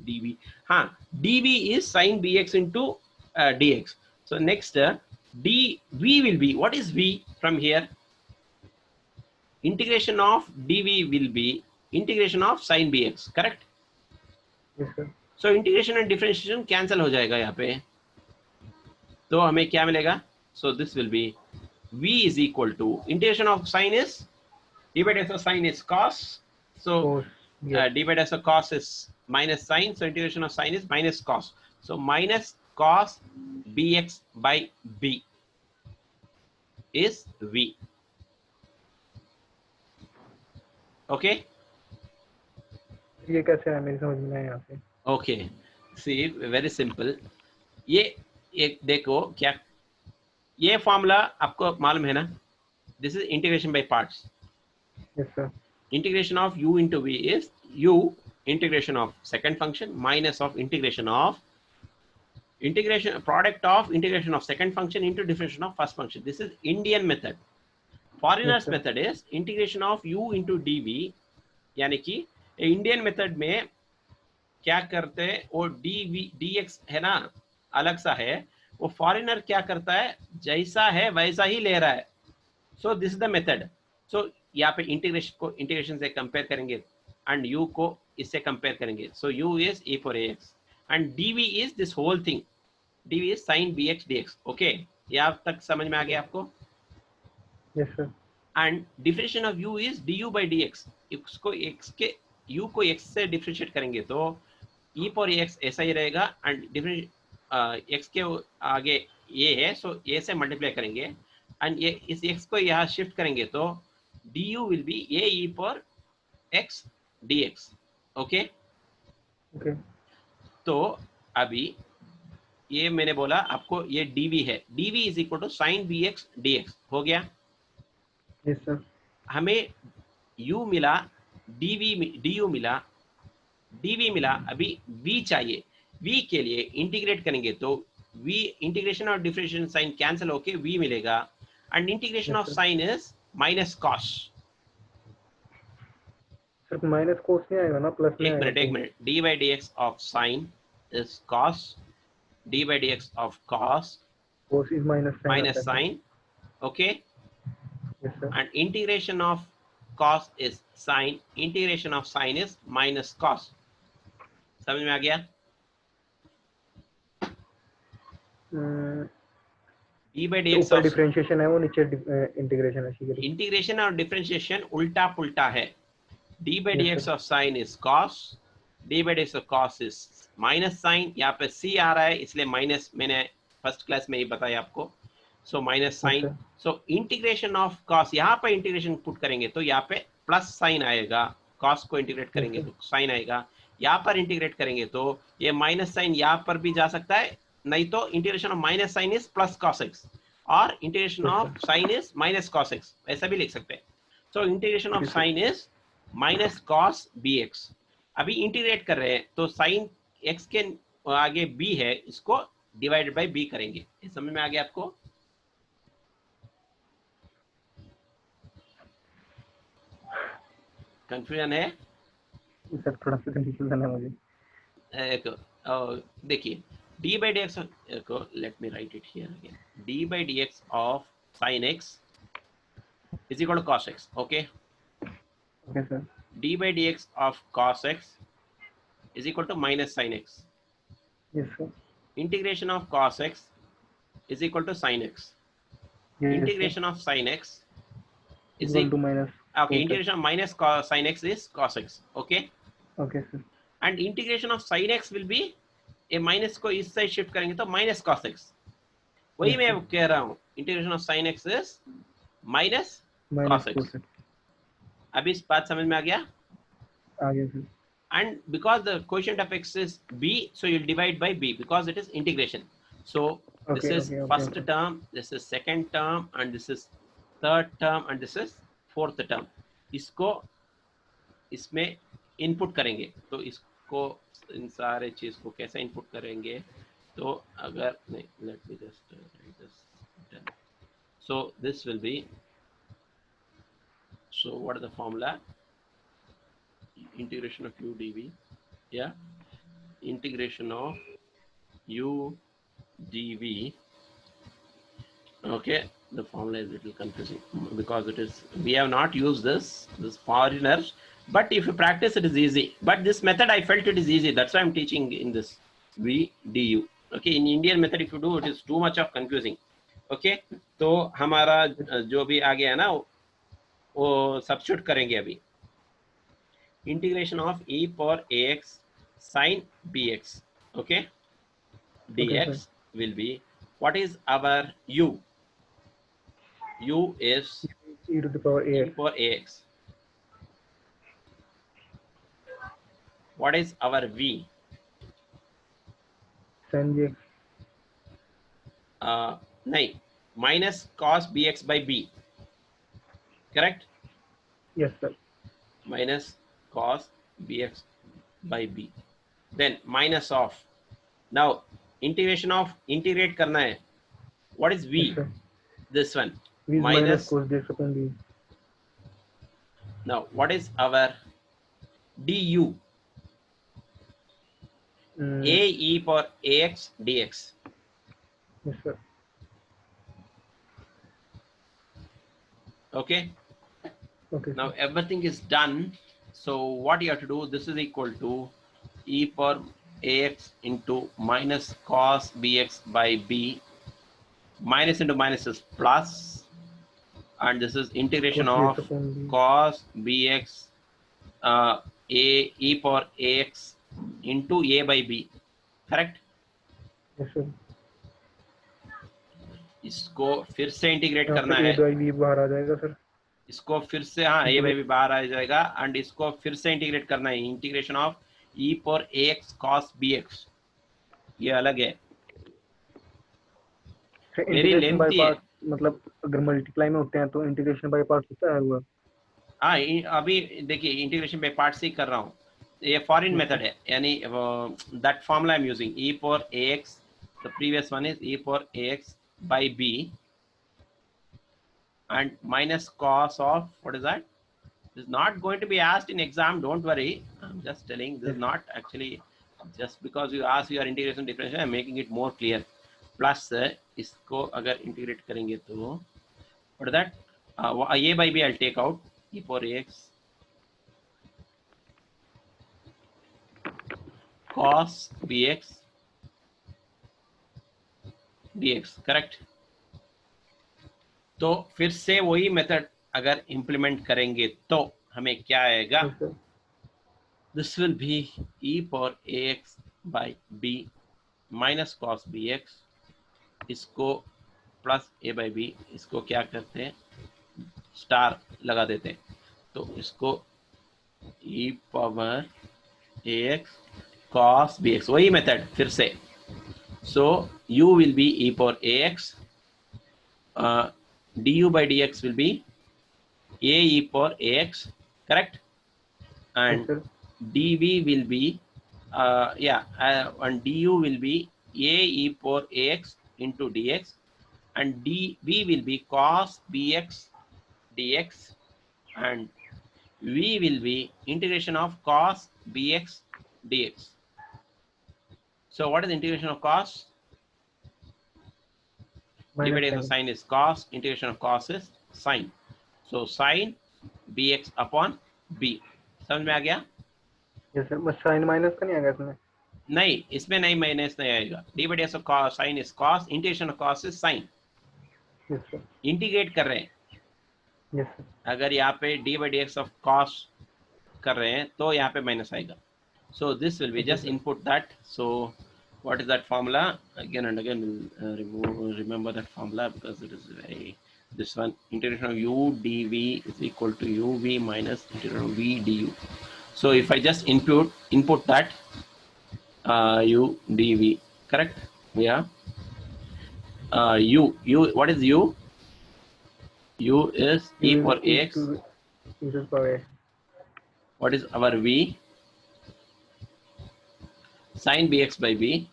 S1: dv। हाँ, dv is sin bx into dx। so next dv will be, what is v from here? integration of dv will be integration of sin bx, correct?
S2: Yes, sir.
S1: So integration and differentiation cancel हो जाएगा यहाँ पे, तो हमें क्या मिलेगा? So this will be v is equal to integration of sine is d by dx of sin is cos, so
S2: Cos. Yes.
S1: d by dx of cos is minus sin, so integration of sin is minus cos, so minus cos bx by b is v। okay,
S2: ये कैसे है मेरी समझ में नहीं आया यहाँ पे।
S1: ओके, सी वेरी सिंपल। ये एक देखो क्या, ये फॉर्मूला आपको मालूम है ना, this is integration by parts.
S2: Yes, sir.
S1: integration of u into v is u integration of second function minus of integration product of integration of second function into differentiation of first function। this is Indian method।
S2: Yes,
S1: foreigners
S2: sir.
S1: method is integration of u into dv, यानी कि Indian method में क्या करते हैं, वो dx है ना अलग सा है, वो फॉरेनर क्या करता है, जैसा है वैसा ही ले रहा है। So this is the method. So यहाँ पे इंटीग्रेशन को इंटीग्रेशन से कंपेयर करेंगे एंड u को इससे कंपेयर करेंगे. So u is e for ax and dv is this whole thing. dv is sin bx dx. Okay, यहाँ तक समझ में आ गया आपको?
S2: Yes sir.
S1: And differentiation of u is du by dx. इसको x के u को x से डिफरेंशिएट करेंगे तो e पर x ऐसा ही रहेगा एंड डिफरेंट x के आगे ये है, सो a से मल्टीप्लाई करेंगे एंड ये इस x को यहाँ शिफ्ट करेंगे तो du will be a e पर x dx. Okay,
S2: okay.
S1: तो अभी ये मैंने बोला आपको ये dv है. dv is equal to sine bx dx हो गया.
S2: Yes sir.
S1: हमें u मिला, du मिला, dv मिला. अभी v चाहिए. v के लिए इंटीग्रेट करेंगे तो v इंटीग्रेशन और डिफरेंशिएशन साइन कैंसिल होके v मिलेगा and integration of sine is minus cos.
S2: Sir minus cos नहीं आएगा ना, प्लस में आएगा.
S1: एक minute. D by d x of sine is cos, d by d x of cos
S2: cos is minus
S1: sine. Okay,
S2: yes sir.
S1: and integration of cos is sin, integration of sin is minus cos. समझ में आ गया? d by dx
S2: ऊपर
S1: of
S2: differentiation है वो, नीचे integration है.
S1: Integration और डिफरेंशिएशन उल्टा पुल्टा है. d by dx of sin is cos, d by dx of cos is minus sin. यहाँ पे c आ रहा है इसलिए माइनस, मैंने फर्स्ट क्लास में ही बताया आपको. So minus sine. So integration of cos, यहाँ पर इंटीग्रेशन पुट करेंगे तो यहाँ पे प्लस साइन आएगा. कॉस को इंटीग्रेट करेंगे तो साइन आएगा. यहाँ पर इंटीग्रेट करेंगे तो ये माइनस साइन यहाँ पर भी जा सकता है, नहीं तो integration of minus sine is plus cos x और integration of sine is minus cos x, ऐसा भी लिख सकते हैं. So integration of sine is minus cos b x. अभी इंटीग्रेट कर रहे हैं तो साइन एक्स के आगे बी है, इसको डिवाइडेड बाई बी करेंगे. ये समझ में आ गया आपको? कंफ्यूजन है?
S2: सर थोड़ा सा कंफ्यूजन है मुझे.
S1: देखिए d by dx को, late me right it here again. d by dx of sin x is equal to cos x. Okay,
S2: okay sir.
S1: d by dx of cos x is equal to minus sin x.
S2: Yes sir.
S1: Integration of cos x is equal to sin x. Integration of sin x is
S2: equal to minus.
S1: Okay, integration of minus cos sin x is cos x. Okay.
S2: Okay sir.
S1: And integration of sin x will be, a minus को इस side shift करेंगे तो minus cos x. वही मैं कह रहा हूँ, integration of sin x is minus cos x. अभी इस बात समझ में आ गया?
S2: आ गया sir.
S1: And because the quotient of x is b, so you'll divide by b because it is integration. So this is first term, this is second term, and this is third term, and this is fourth term. इसको इसमें input करेंगे तो इसको, इन सारे चीज को कैसे input करेंगे तो अगर नहीं, let me just right this. So this will B, so what is the formula? Integration of u dv, yeah, integration of u dv. Okay, the formula is a little confusing because it is, we have not used this foreigners, but if you practice it is easy. But this method I felt it is easy, that's why I'm teaching in this v du. Okay, in Indian method if you do it is too much of confusing. Okay, तो हमारा जो भी आ गया ना वो substitute करेंगे अभी. Integration of e पर ax sin bx. okay, dx will be, what is our u? U is
S2: e to the power ax.
S1: E for ax. What is our v?
S2: Sin bx.
S1: नहीं, minus cos bx by b. Correct?
S2: Yes sir.
S1: Minus cos bx by b. Then minus of. Now integration of, integrate करना है. What is v?
S2: Yes,
S1: this one.
S2: V is minus cos bx upon b.
S1: Now what is our du? A e for ax dx.
S2: Yes sir.
S1: Okay.
S2: Okay,
S1: Now
S2: sir.
S1: everything is done. So what you have to do, this is equal to e power ax into minus cos bx by b. Minus into minus is plus, and this is integration
S2: Cos bx
S1: of
S2: upon b.
S1: cos bx e power ax into a by b, correct.
S2: Yes, sir.
S1: इसको फिर से integrate
S2: यहाँ पे
S1: करना
S2: a
S1: है.
S2: By b बाहर आ जाएगा sir.
S1: इसको फिर से, हाँ, ए बाई
S2: इंटीग्रेट.
S1: बी बाहर आ जाएगा, एंड इसको फिर से इंटीग्रेट करना है. इंटीग्रेशन ऑफ ई पर a x cos b x, ये अलग है, वेरी
S2: इंटीग्रेशन बाय
S1: लेंथी है.
S2: पार्ट मतलब अगर मल्टीप्लाई में होते हैं तो इंटीग्रेशन बाय पार्ट होता है हुआ.
S1: हाँ, अभी देखिए इंटीग्रेशन बाय पार्ट से ही कर रहा हूँ. ये फॉरेन
S2: Yes,
S1: मेथड
S2: sir.
S1: है, यानी that formula I am using e पर a x, the previous one is e पर a x by b and minus cos of, what is that? This is not going to be asked in exam, don't worry. I'm just telling, this
S2: Yes,
S1: is
S2: sir.
S1: not actually, just because you ask your integration differentiation, I'm making it more clear. Plus इसको अगर integrate करेंगे तो what is that? A by b I'll take out, e for ax cos bx dx, correct. तो फिर से वही method अगर implement करेंगे तो हमें क्या आएगा?
S2: Yes, sir.
S1: This will be e power ax by b minus cos bx. इसको प्लस a by b, इसको क्या करते हैं, स्टार लगा देते हैं. तो इसको e power ax cos bx, वही मेथड फिर से. So u will be e power ax, du by dx will be a e power ax, correct.
S2: Yes,
S1: And
S2: sir.
S1: dv will be and du will be a e power ax into dx, and dv will be cos bx dx, and v will be integration of cos bx dx. So what is the integration of cos?
S2: Minus
S1: Divided by
S2: sin.
S1: sine is cos, integration of cos is sine. So sin bx upon b. समझ में आ गया?
S2: Yes, sir. बस sin minus का नहीं आएगा इसमें.
S1: नहीं, इसमें नहीं, माइनस नहीं आएगा. D by D S of sine is cos, integration of cos is sine.
S2: Yes, sir.
S1: Integrate कर रहे हैं.
S2: Yes, sir.
S1: अगर यहाँ पे D by d x of cos कर रहे हैं तो यहाँ पे माइनस आएगा. So this will be
S2: Okay,
S1: just
S2: sir.
S1: input that. So what is that formula? Again and again remember that formula, because it is very, this one, integration of u dv is equal to uv minus integration of v du. So if I just input that u dv, correct? Yeah. U, what is u? U is
S2: U
S1: e
S2: is
S1: for
S2: e
S1: ax.
S2: to e to the power a.
S1: What is our v? Sin bx by b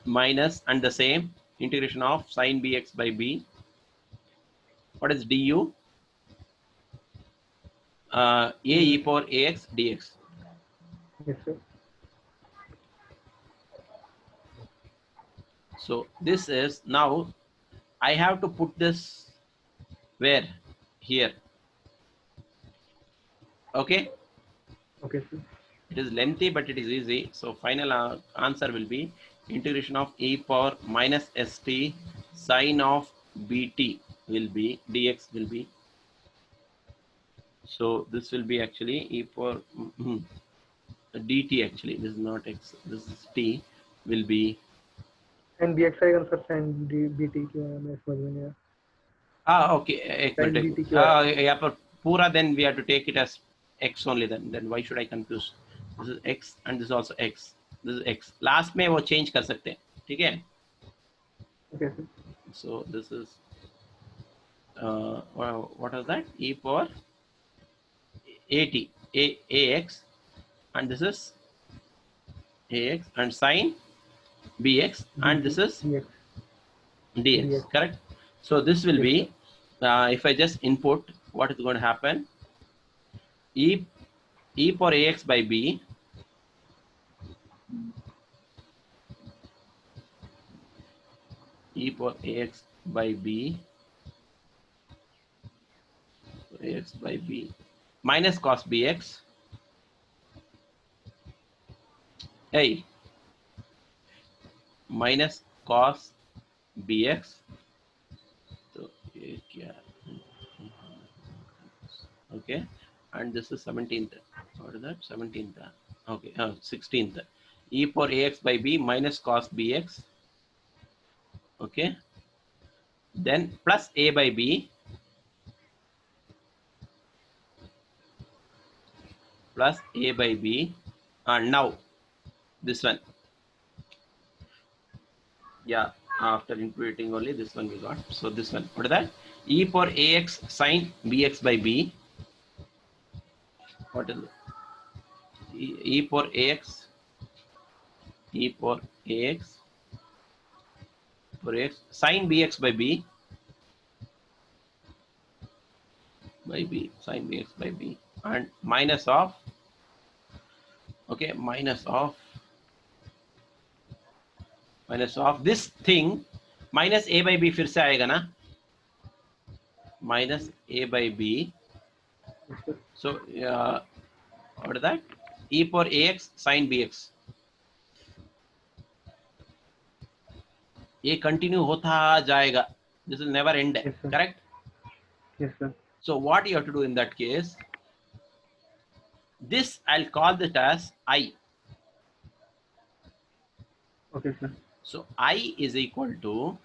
S1: minus, and the same integration of sin bx by b. What is du? A e power ax dx.
S2: Yes, sir.
S1: So this is, now I have to put this where? Here. Okay.
S2: Okay, sir.
S1: It is lengthy, but it is easy. So final answer will be integration of e power minus st sine of bt will be dx will be. So this will be actually e power dt, actually this is not x, this is t, will be
S2: sin bx आएगा sir. sin bt क्यों है मैं समझ में नहीं आया.
S1: okay, एक
S2: sin
S1: minute.
S2: bt क्यों है?
S1: यहाँ पर पूरा, then we have to take it as x only, then why should I confuse? This is x and this is also x, this is x. Last में वो change कर सकते हैं, ठीक है.
S2: Okay, sir.
S1: So this is what is that, e power at ax, and this is ax, and sine bx, and this
S2: dt
S1: is
S2: dx.
S1: dx,
S2: dx.
S1: correct. So this will
S2: Yes,
S1: be,
S2: sir.
S1: if I just input, what is going to happen, e power ax by b e power ax by b ax by b minus cos bx. Hey, minus cos bx. So ये क्या? Okay, and this is 17th. What is that? 17th. Okay, 16th. E for ax by b minus cos bx. Okay, then plus a by b plus a by b, and now this one. Yeah, after integrating only this one we got. So this one, what is that? E for ax sine bx by b. What is it? E for ax, e for ax, for ax sine bx by b, sine bx by b, and minus of, okay, minus of this thing, minus a by b फिर से आएगा ना, minus a by b. So what is that? E for ax sine bx. ये continue होता जाएगा. This will never end.
S2: Yes, sir.
S1: Correct?
S2: Yes, sir.
S1: So what you have to do in that case, this I'll call it as I.
S2: Okay, sir.
S1: So I is equal to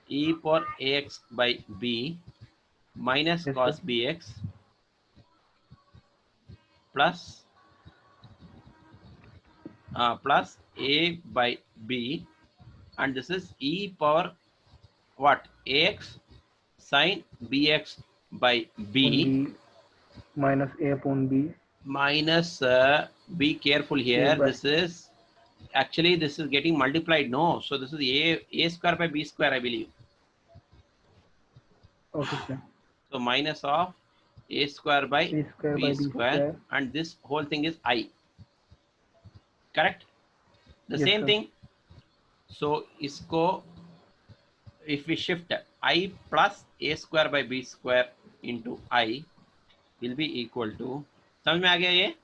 S1: e for ax by b minus
S2: Yes,
S1: cos
S2: sir.
S1: bx plus plus a by b, and this is e power what? Ax sine bx by
S2: On
S1: b
S2: B minus A upon B.
S1: minus, be careful
S2: A
S1: here,
S2: by.
S1: this is actually this is getting multiplied, no, so this is a square by b square, I believe.
S2: Okay, sir.
S1: So minus of a square by
S2: A square
S1: b
S2: by B
S1: square,
S2: square.
S1: and this whole thing is I. Correct? The
S2: Yes,
S1: same
S2: sir.
S1: thing. So isko, if we shift I plus a square by b square into I will be equal to, समझ में आ गया ये?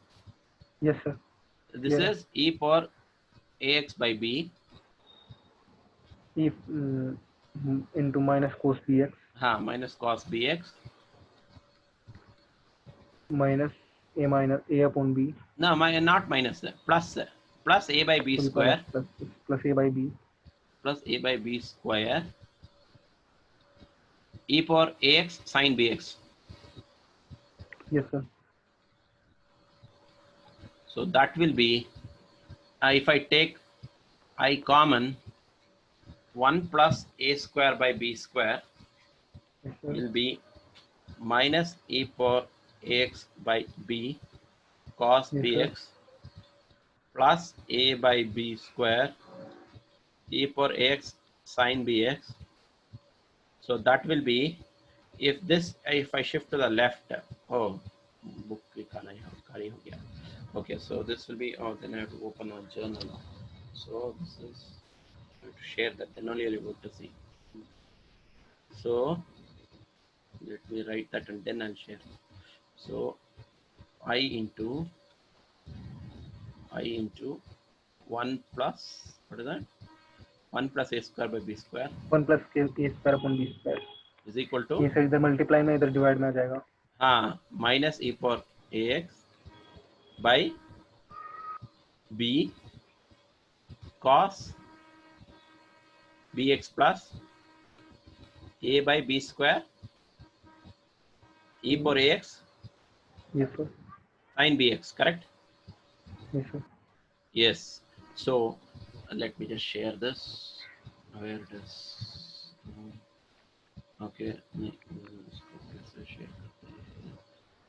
S2: Yes, sir.
S1: This
S2: Yeah.
S1: is e power ax by b,
S2: If into minus cos bx
S1: minus cos bx.
S2: minus A upon B.
S1: No, not minus, plus a by b
S2: Sorry, plus
S1: square
S2: plus A by B.
S1: plus a by b square e power ax sine bx.
S2: Yes, sir.
S1: So that will be, if I take I common, 1 plus a square by b square
S2: Yes, sir.
S1: will be minus e power ax by b cos
S2: Yes, sir.
S1: bx plus a by b square e power ax sine bx. So that will be, if I shift to the left, oh, book khali ho gaya. Okay, so this will be, oh, then I have to open a journal. So this is, I have to share that, then only I'll be able to see. So let me write that and then I'll share. So I into 1 plus, what is that? 1 plus a square by b square
S2: 1 plus A square upon B square.
S1: is equal
S2: ये
S1: to,
S2: sir इधर multiply में इधर divide में आ जाएगा.
S1: minus e power ax by b cos bx plus a by b square e power ax
S2: Yes, sir.
S1: sin bx. Correct?
S2: Yes, sir.
S1: Yes. So let me just share this. Where it is? Okay. इसको share करते हैं.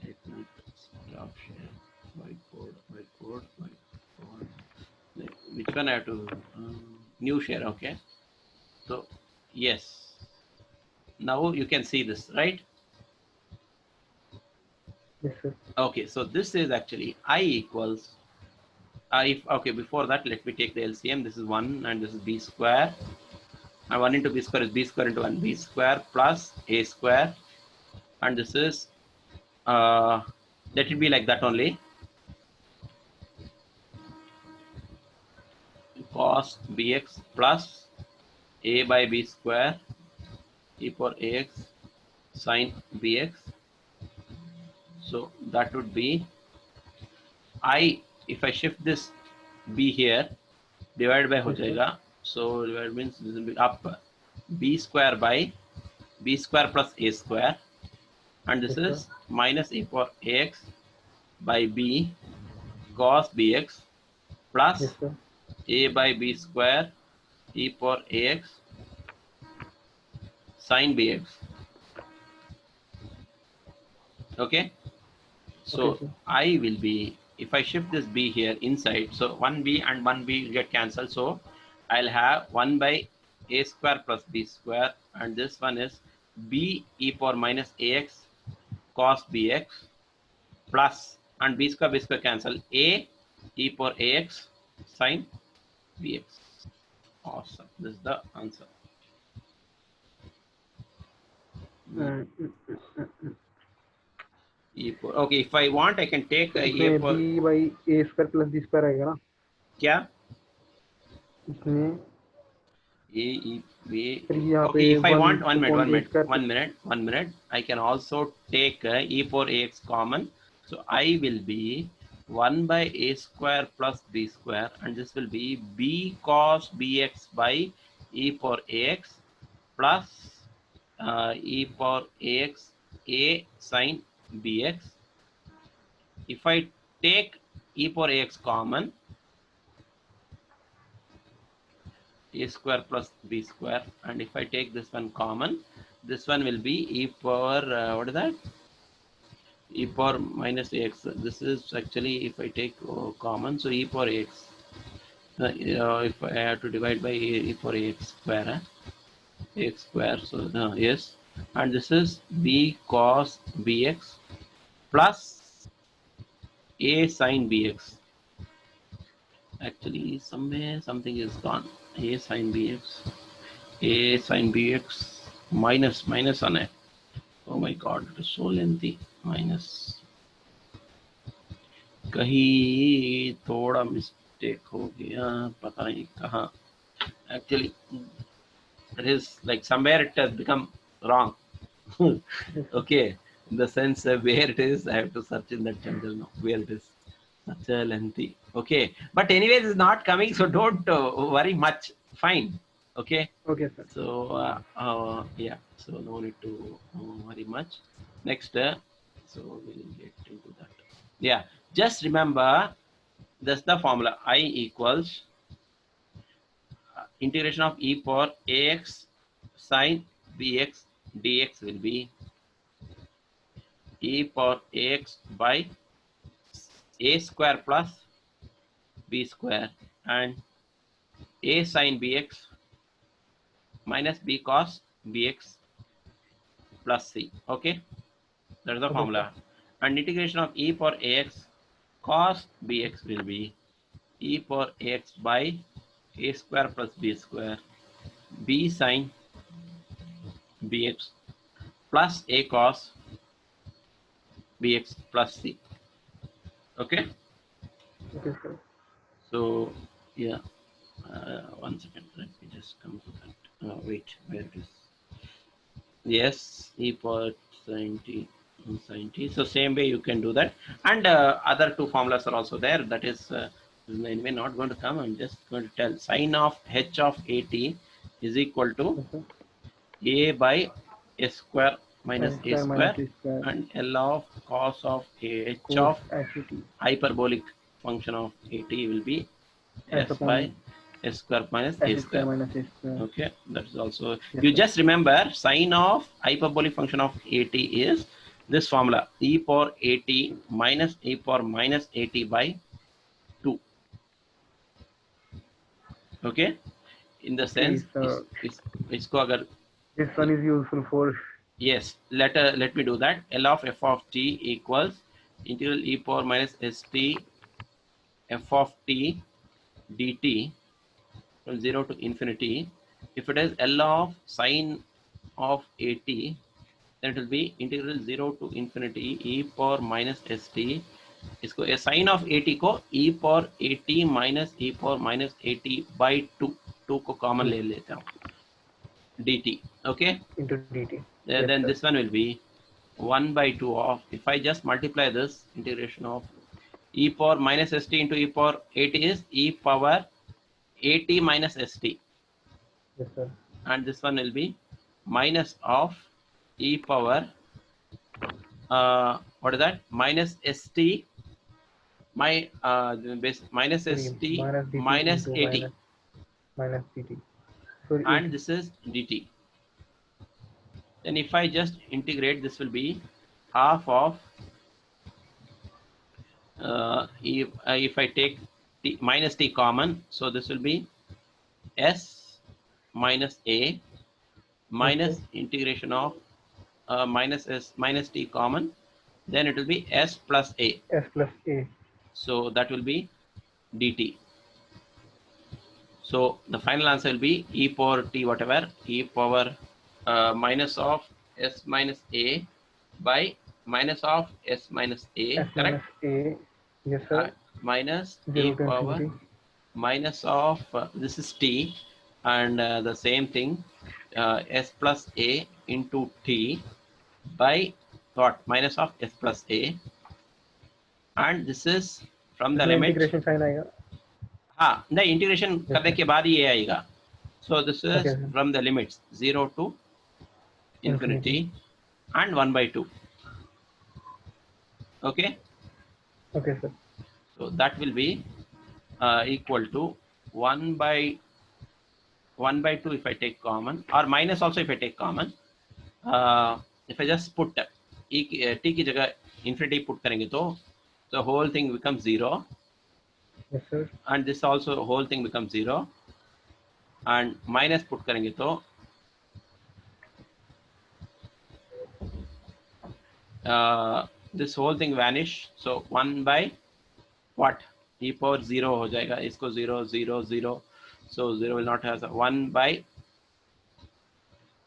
S1: एक minute. Stop share. Whiteboard. Which one I have to? New share. Okay. So yes. Now you can see this, right?
S2: Yes, sir.
S1: Okay. So this is actually I equals. Okay, before that, let me take the LCM. This is 1 and this is b square. And 1 into b square is b square into 1, b square plus a square. And this is let it be like that only. Cos bx plus a by b square e for ax sin bx. So that would be I, if I shift this b here, divide by ho
S2: Yes, sir.
S1: jayega. So divide means this will be up b square by b square plus a square, and this
S2: Yes, sir.
S1: is minus e for ax by b cos bx
S2: Yes,
S1: plus
S2: sir.
S1: a by b square e for ax sin bx. Okay,
S2: Okay,
S1: so
S2: sir.
S1: I will be, if I shift this b here inside, so 1b and 1b get cancelled, so I'll have 1 by a square plus b square, and this one is b e power minus ax cos bx plus, and b square cancel, a e power ax sin bx. Awesome, this is the answer.
S2: And
S1: E power, okay, if I want I can take a
S2: इसमें
S1: power,
S2: b by a square plus b square आएगा ना
S1: क्या
S2: इसमें
S1: A, E, A.
S2: फिर यहाँ पे
S1: Okay, if I
S2: one
S1: want,
S2: upon a square plus
S1: 1 minute, I can also take e for ax common. So I will be 1 by a square plus b square, and this will be b cos bx by e for ax plus e for ax a sin bx. If I take e for ax common, a square plus b square, and if I take this one common, this one will be e power what is that, e power minus ax. This is actually, if I take common, so e power ax, if I have to divide by e power ax square, ax square, so yes, and this is b cos bx plus a sin bx. Actually somewhere something is gone. A sin bx, a sin bx minus on it. Oh my god, it is so lengthy. Minus, कहीं थोड़ा mistake हो गया, पता नहीं कहाँ. Actually, it is like somewhere it has become wrong.
S2: yes sir.
S1: Okay, in the sense where it is, I have to search in that jungle now. Where it is, such a lengthy. Okay, but anyways, it's not coming, so don't worry much. Fine. Okay.
S2: Okay sir.
S1: So yeah, so no need to worry much. Next, so we'll get into that. Yeah, just remember that's the formula. I equals integration of e power ax sin bx dx will be e power ax by a square plus b square, and a sin bx minus b cos bx plus c. Okay, that's the
S2: Okay sir.
S1: formula. And integration of e power ax cos bx will be e power ax by a square plus b square b sin bx plus a cos bx plus c. Okay,
S2: Okay sir.
S1: so yeah, 1 second, let me just come to that. Wait, where it is? Yes, e power sin t, sin t. So same way you can do that, and other two formulas are also there. That is anyway not going to come. I'm just going to tell sine of h of at is equal to
S2: Yes sir.
S1: a by a square
S2: A
S1: minus a
S2: square
S1: square,
S2: minus a square
S1: and L of cos of h
S2: cos
S1: of
S2: at
S1: hyperbolic function of at will be
S2: s
S1: s by
S2: upon
S1: s square minus a
S2: s square
S1: square.
S2: minus a square.
S1: Okay, that is also,
S2: Yes
S1: you
S2: sir.
S1: just remember sine of hyperbolic function of at is this formula, e power at minus e power minus at by 2. Okay, in the
S2: Okay
S1: sense
S2: sir.
S1: इसको अगर,
S2: This one is useful for
S1: yes, let me do that. L of f of t equals integral e power minus st f of t dt from 0 to infinity. If it is L of sine of at, then it will be integral 0 to infinity e power minus st, इसको sign of at को e power at minus e power minus at by 2 को common ले लेता हूँ, dt. Okay,
S2: into dt.
S1: then
S2: Yes,
S1: this
S2: sir.
S1: one will be 1 by 2 of, if I just multiply this, integration of e power minus st into e power at is e power at minus st,
S2: Yes, sir.
S1: and this one will be minus of e power what is that, minus st, my base minus
S2: Sorry,
S1: st
S2: minus dt
S1: minus
S2: into
S1: at,
S2: minus dt. Sorry,
S1: and
S2: 80.
S1: this is dt. Then if I just integrate, this will be half of if I take t minus t common, so this will be s minus a
S2: Okay.
S1: minus integration of minus s minus t common, then it will be s plus a,
S2: S plus a.
S1: so that will be dt. So the final answer will be e power t whatever, e power minus of s minus a by minus of s minus a,
S2: S
S1: correct?
S2: minus a. Yes,
S1: Uh,
S2: sir.
S1: minus e
S2: 0 to
S1: power
S2: infinity.
S1: minus of this is t, and the same thing s plus a into t by what, minus of s plus a, and this is from the
S2: इसमें
S1: limit,
S2: integration sign आएगा.
S1: हाँ नहीं integration
S2: Yes,
S1: करने
S2: sir.
S1: के बाद ये आएगा. So this
S2: Okay,
S1: is
S2: sir.
S1: from the limits 0 to
S2: Infinity.
S1: infinity and 1 by 2. Okay,
S2: Okay, sir.
S1: so that will be equal to 1 by 2 if I take common, or minus also if I take common. If I just put t की जगह infinity put करेंगे तो the whole thing becomes 0,
S2: Yes, sir.
S1: and this also whole thing becomes 0, and minus put करेंगे तो this whole thing vanish, so 1 by what, e power 0 हो जाएगा, इसको 0 0 0, so 0 will not have 1 by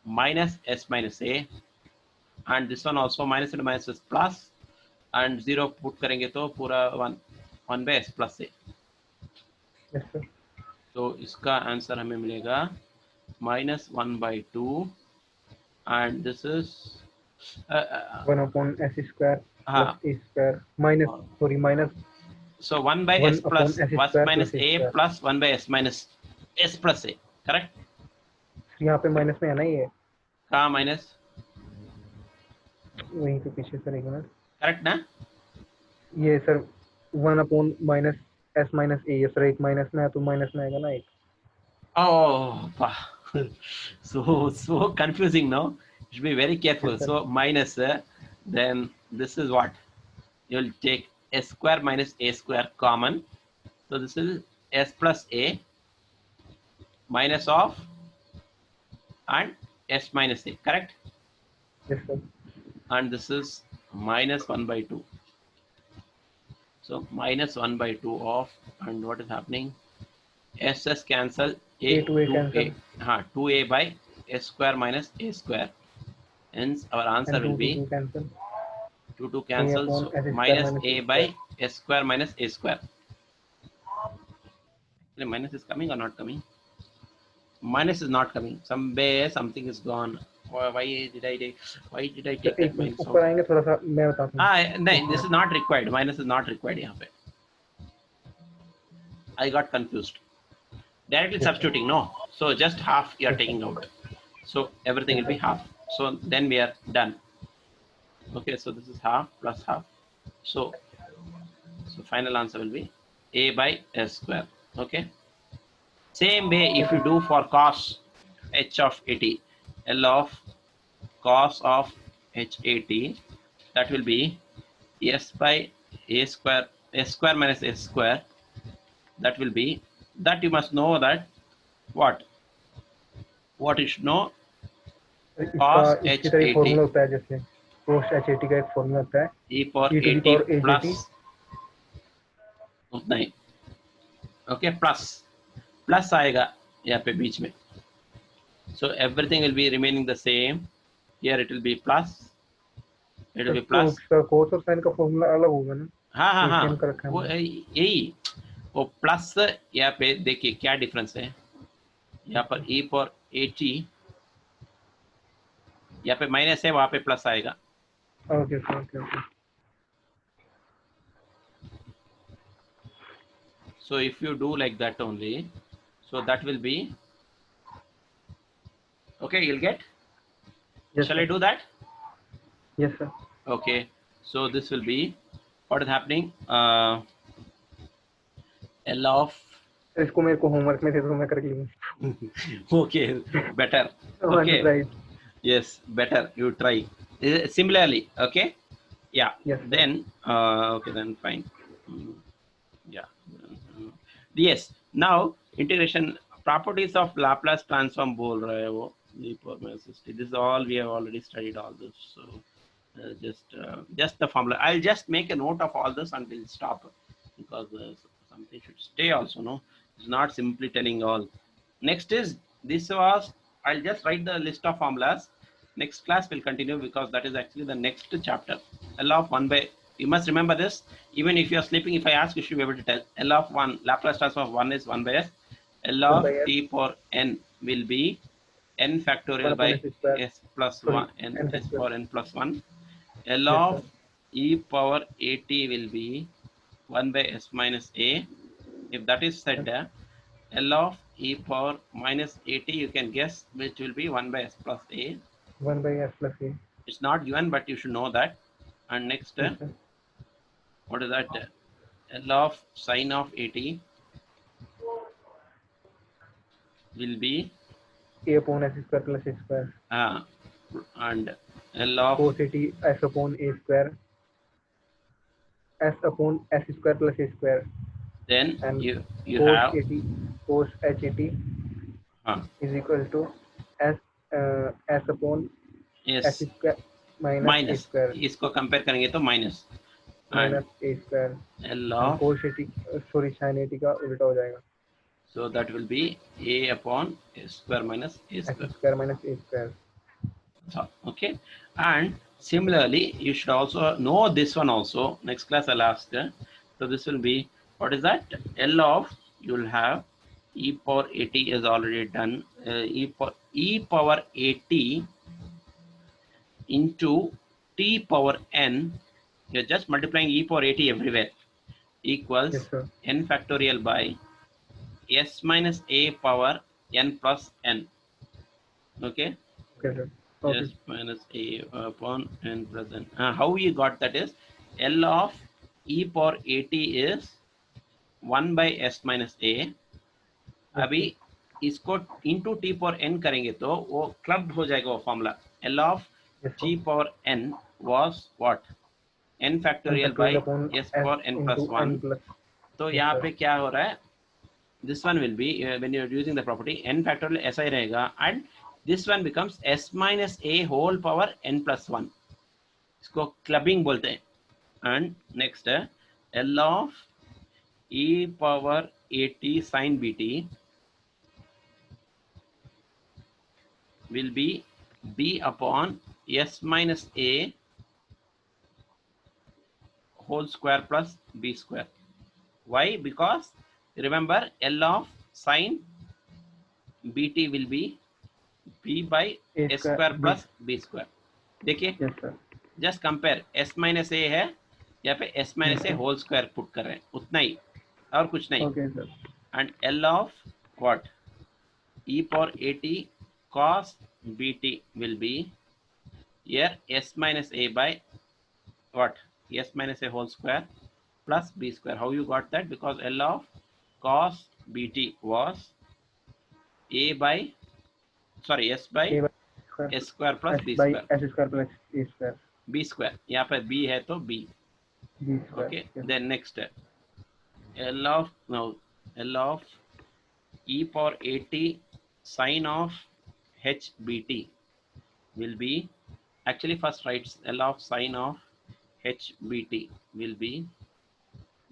S1: minus s minus a, and this one also minus and minus is plus, and 0 put करेंगे तो पूरा 1 by s plus a.
S2: Yes, sir.
S1: तो इसका answer हमें मिलेगा minus 1 by 2, and this is
S2: 1 upon s square plus
S1: हाँ,
S2: a square minus, sorry, minus
S1: so 1 by
S2: 1
S1: s
S2: upon
S1: plus
S2: s
S1: 1
S2: square
S1: minus
S2: plus a
S1: a
S2: square.
S1: plus 1 by s minus s plus a, correct?
S2: यहाँ पे minus में है ना ये,
S1: कहाँ minus,
S2: वहीं पे पीछे सर, एक मिनट.
S1: करेक्ट ना?
S2: ये sir 1 upon minus s minus a, ये सर एक माइनस में है तो माइनस में आएगा ना एक.
S1: Oh, so confusing now. You should be very careful.
S2: Yes, sir.
S1: So minus, then this is what? You'll take s square minus a square common. So this is s plus a minus of and s minus a, correct?
S2: Yes, sir.
S1: And this is minus 1 by 2. So minus 1 by 2 of, and what is happening? S cancel,
S2: A to A
S1: 2a,
S2: cancel.
S1: 2a by s square minus a square. Hence our answer
S2: And
S1: will
S2: 2 to
S1: be
S2: 2 cancel.
S1: 2 2
S2: A
S1: cancel,
S2: upon
S1: so
S2: s square
S1: minus
S2: minus
S1: a
S2: a
S1: by
S2: square.
S1: s square minus a square. The minus is coming or not coming? Minus is not coming. Somewhere something is gone. Why did I
S2: sir
S1: take that
S2: एक minute
S1: minus out?
S2: ऊपर आएंगे थोड़ा सा, मैं बताता हूँ.
S1: No, this is not required. Minus is not required यहाँ पे. I got confused. Directly
S2: Yes, sir.
S1: substituting, no. So just half you are
S2: Yes, sir.
S1: taking out. So everything
S2: Yes,
S1: will be
S2: sir.
S1: half. So then we are done. Okay, so this is half plus half. So final answer will be a by s square. Okay. Same way if you
S2: Okay.
S1: do for cos h of at, L of cos of h at, that will be s by a square, s square minus s square. That will be, that you must know that what you should know,
S2: इसका
S1: cos
S2: इसकी
S1: h
S2: तरह
S1: at
S2: formula होता है, जैसे post H A T का एक formula होता है,
S1: e power
S2: e to the
S1: at
S2: power a j t.
S1: plus उतना ही. ओके, प्लस आएगा यहाँ पे बीच में. So everything will be remaining the same. Here it will be plus. It will
S2: sir
S1: be
S2: तो
S1: plus.
S2: उसका कोस और साइन का formula अलग होगा ना?
S1: हाँ हाँ
S2: ये सेम
S1: हाँ,
S2: कर रखा है
S1: वो
S2: हमने।
S1: यही, वो प्लस। यहाँ पे देखिए क्या डिफरेंस है। यहाँ पर
S2: अच्छा,
S1: e पर 80, यहाँ पे माइनस है, वहां पे प्लस आएगा।
S2: Okay sir, okay okay.
S1: So if you do like that only, so that will be okay. You'll get.
S2: Yes
S1: Shall I
S2: sir,
S1: do that?
S2: Yes sir.
S1: Okay. So this will be what is happening. L of
S2: sir इसको मेरे को homework में दे दो, मैं करके लूँ।
S1: okay, better.
S2: I want to
S1: Okay.
S2: try it.
S1: Yes, better. You try. Similarly, okay. Yeah.
S2: Yes sir.
S1: Then okay, then fine. Mm, yeah. Yes. Now integration properties of Laplace transform बोल रहा है वो e power minus 60. This is all we have already studied all this. So just the formula. I'll just make a note of all this and we'll stop because something should stay also. No, it's not simply telling all. Next is this was. I'll just write the list of formulas. Next class will continue because that is actually the next chapter. L of 1 by, you must remember this. Even if you are sleeping, if I ask, you should be able to tell. L of 1, Laplace transform of 1 is 1 by s. L
S2: 1
S1: of
S2: by s,
S1: t for n will be n
S2: 1
S1: factorial
S2: upon
S1: by
S2: s square.
S1: s plus
S2: Sorry,
S1: 1 n
S2: n
S1: s
S2: square.
S1: for n plus 1. L
S2: Yes
S1: of
S2: sir.
S1: e power at will be 1 by s minus a. If that is
S2: Yes.
S1: said, L of e power minus at, you can guess which will be 1 by s plus a.
S2: 1 by s plus a.
S1: It's not given, but you should know that. And next,
S2: Yes sir.
S1: what is that? L of sine of at will be
S2: A upon s square plus a square.
S1: and L of
S2: Cos at s upon a square. S upon s square plus a square.
S1: then
S2: And
S1: you
S2: cos
S1: have
S2: at cos h at
S1: uh,
S2: is equal to s s upon s
S1: yes
S2: square minus a
S1: minus.
S2: square
S1: इसको compare करेंगे तो minus and
S2: minus a square.
S1: L
S2: And
S1: of,
S2: cos at sorry sin at का उल्टा हो जाएगा.
S1: so that will be a upon a square minus a
S2: S
S1: square.
S2: square minus a square.
S1: So, okay, and similarly you should also know this one also. Next class I'll ask. So this will be, what is that? L of, you'll have e power at is already done. E power at into t power n. You're just multiplying e power at everywhere,
S2: Yes
S1: equals
S2: sir.
S1: n factorial by s minus a power n plus n. Okay,
S2: Okay sir.
S1: s
S2: Okay.
S1: minus a upon n plus n. How you got that is L of e power at is 1 by s minus a.
S2: Yes
S1: अभी
S2: sir.
S1: इसको into T power N करेंगे तो वो club हो जाएगा वो formula. L of
S2: Yes sir.
S1: t power n was what? n
S2: N
S1: factorial by
S2: factorial upon
S1: s
S2: s
S1: power n plus
S2: into
S1: 1.
S2: n plus.
S1: तो
S2: Yes
S1: यहाँ
S2: sir.
S1: पे क्या हो रहा है, this one will be when you're using the property n factorial ऐसा ही रहेगा and this one becomes s minus a whole power n plus 1. इसको क्लबिंग बोलते हैं. And next L of e power at sin bt will be b upon s minus a whole square plus b square. Why? Because remember L of sin bt will be b by
S2: A
S1: s
S2: square
S1: square
S2: b.
S1: plus b square. देखिए,
S2: Yes sir.
S1: Just compare s minus a है, यहाँ पे s
S2: Yes
S1: minus a
S2: sir.
S1: Whole square put कर रहे हैं, उतना ही और कुछ नहीं.
S2: Okay sir.
S1: And L of what? E power at cos bt will be here s minus a by what? S minus a whole square plus b square. How you got that? Because L of cos bt was a by, sorry, s by
S2: A by square
S1: s square plus
S2: s
S1: b
S2: by
S1: square.
S2: s square plus a square.
S1: b square, यहाँ पे b है तो b.
S2: B square.
S1: Okay,
S2: Yes.
S1: then next L of, now L of e power at sine of h bt will be, actually first writes L of sine of h bt will be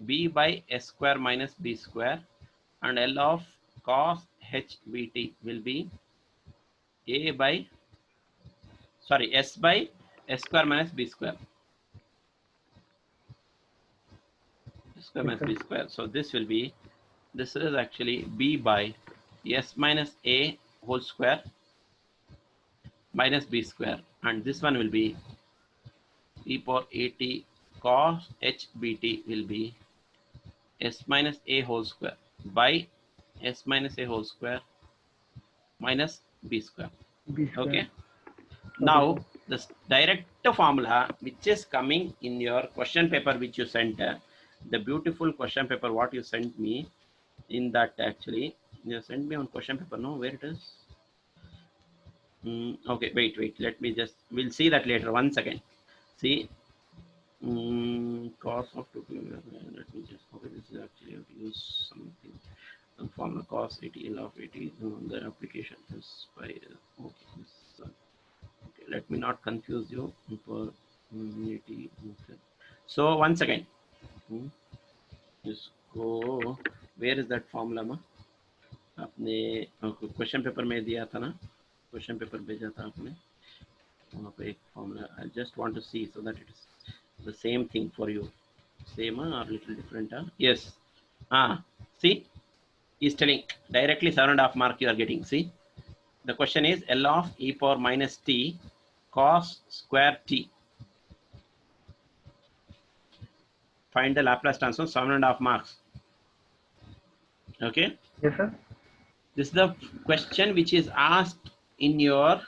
S1: b by s square minus b square, and L of cos h bt will be a by sorry, s by s square minus b square. S square
S2: Yes,
S1: minus
S2: sir.
S1: b square. So this will be, this is actually b by s minus a whole square minus b square, and this one will be e power at cos h bt will be s minus a whole square by s minus a whole square minus b square.
S2: B square.
S1: Okay.
S2: Okay,
S1: Now
S2: sir.
S1: the direct formula which is coming in your question paper which you sent, the beautiful question paper what you sent me, in that actually you sent me on question paper, no, where it is. Okay, wait, let me just, we'll see that later, one second. See, cos of 2, let me just, okay, this is actually have to use something, some formula cos 80 L of 80, the application is by, okay, this, okay, let me not confuse you for 80, okay. So once again, just go, where is that formula ma? आपने question paper में दिया था ना, question paper भेजा था आपने, वहाँ पे एक formula, I just want to see so that it is the same thing for you, same or little different, yes, see, he's telling directly 7.5 mark you are getting. See, the question is L of e power minus t cos square t, find the Laplace transform, 7.5 marks. Okay,
S2: Yes, sir.
S1: this is the question which is asked in your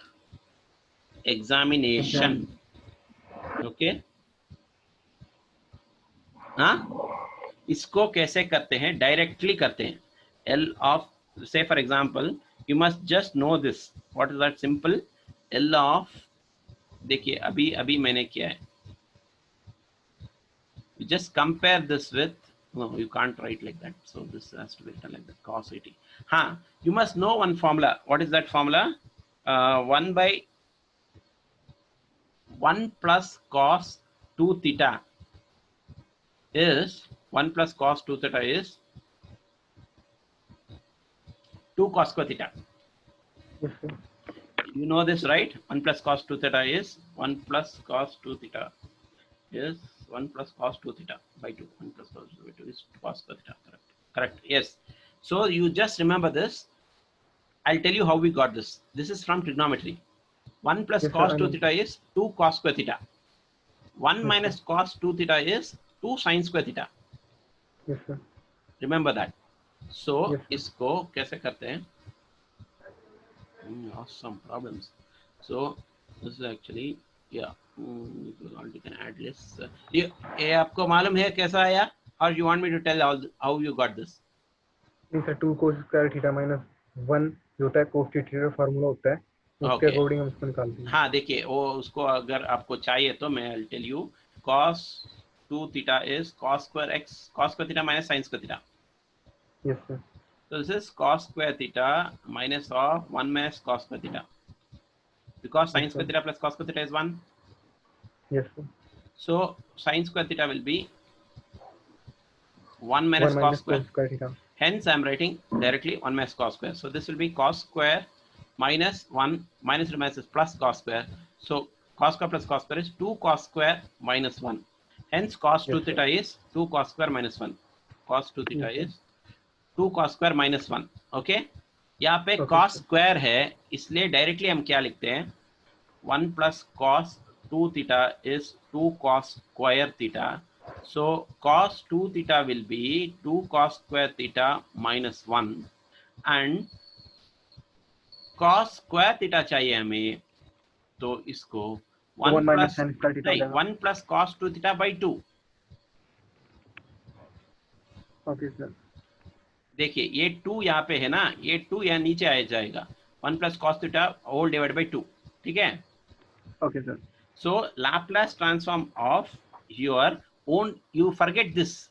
S1: examination.
S2: Exam.
S1: Okay, हाँ, इसको कैसे करते हैं, directly करते हैं. L of, say for example, you must just know this, what is that simple, L of, देखिए अभी अभी मैंने किया है, you just compare this with, no you can't write like that, so this has to be written like that, cos 80. You must know one formula. What is that formula? 1 by 1 plus cos 2 theta is 1 plus cos 2 theta is 2 cos square theta.
S2: Yes, sir.
S1: You know this, right? 1 plus cos 2 theta is 1 plus cos 2 theta is 1 plus cos 2 theta by 2. 1 plus cos 2 by 2 is cos square theta. Correct. Correct. Yes. So you just remember this. I'll tell you how we got this. This is from trigonometry. 1 plus
S2: Yes, sir.
S1: cos
S2: I
S1: 2
S2: know.
S1: theta is 2 cos square theta. 1
S2: Yes, sir.
S1: minus cos 2 theta is 2 sin square theta.
S2: Yes, sir.
S1: Remember that. So
S2: Yes, sir.
S1: इसको कैसे करते हैं? Awesome problems. So this is actually, yeah, you can add list. ये आपको मालूम है कैसा आया, or you want me to tell how you got this?
S2: नहीं sir, 2 cos square theta minus 1 जो होता है cos थीटा का फार्मूला होता है, उसके
S1: Okay.
S2: अकॉर्डिंग हम इसको निकालते हैं.
S1: हाँ देखिए, वो उसको अगर आपको चाहिए तो मैं I'll tell you, cos 2 theta is cos square x, cos square theta minus sin square theta.
S2: Yes, sir.
S1: So this is cos square theta minus of 1 minus cos square theta, because sin
S2: Yes,
S1: square
S2: sir.
S1: theta plus cos square theta is 1.
S2: Yes, sir.
S1: So sin square theta will be 1
S2: 1
S1: minus cos
S2: minus
S1: square.
S2: cos square theta.
S1: Hence I am writing directly 1 minus cos square. So this will be cos square minus 1 minus minus is plus cos square. So cos square plus cos square is 2 cos square minus 1. Hence cos 2
S2: Yes, sir.
S1: theta is 2 cos square minus 1. Cos 2 theta
S2: Yes, sir.
S1: is 2 cos square minus 1. Okay, यहाँ पे
S2: Okay,
S1: cos
S2: sir.
S1: square है, इसलिए directly हम क्या लिखते हैं, 1 plus cos 2 theta is 2 cos square theta. So cos 2 theta will be 2 cos square theta minus 1, and cos square theta चाहिए हमें, तो इसको
S2: तो
S1: 1
S2: 1 minus
S1: plus,
S2: sin square theta हो
S1: नहीं,
S2: जाएगा.
S1: 1 plus cos 2 theta by 2.
S2: Okay sir.
S1: देखिए ये 2 यहाँ पे है ना, ये 2 यहाँ नीचे आ जाएगा, 1 plus cos theta whole divided by 2. ठीक है.
S2: Okay sir.
S1: So Laplace transform of your own, you forget this.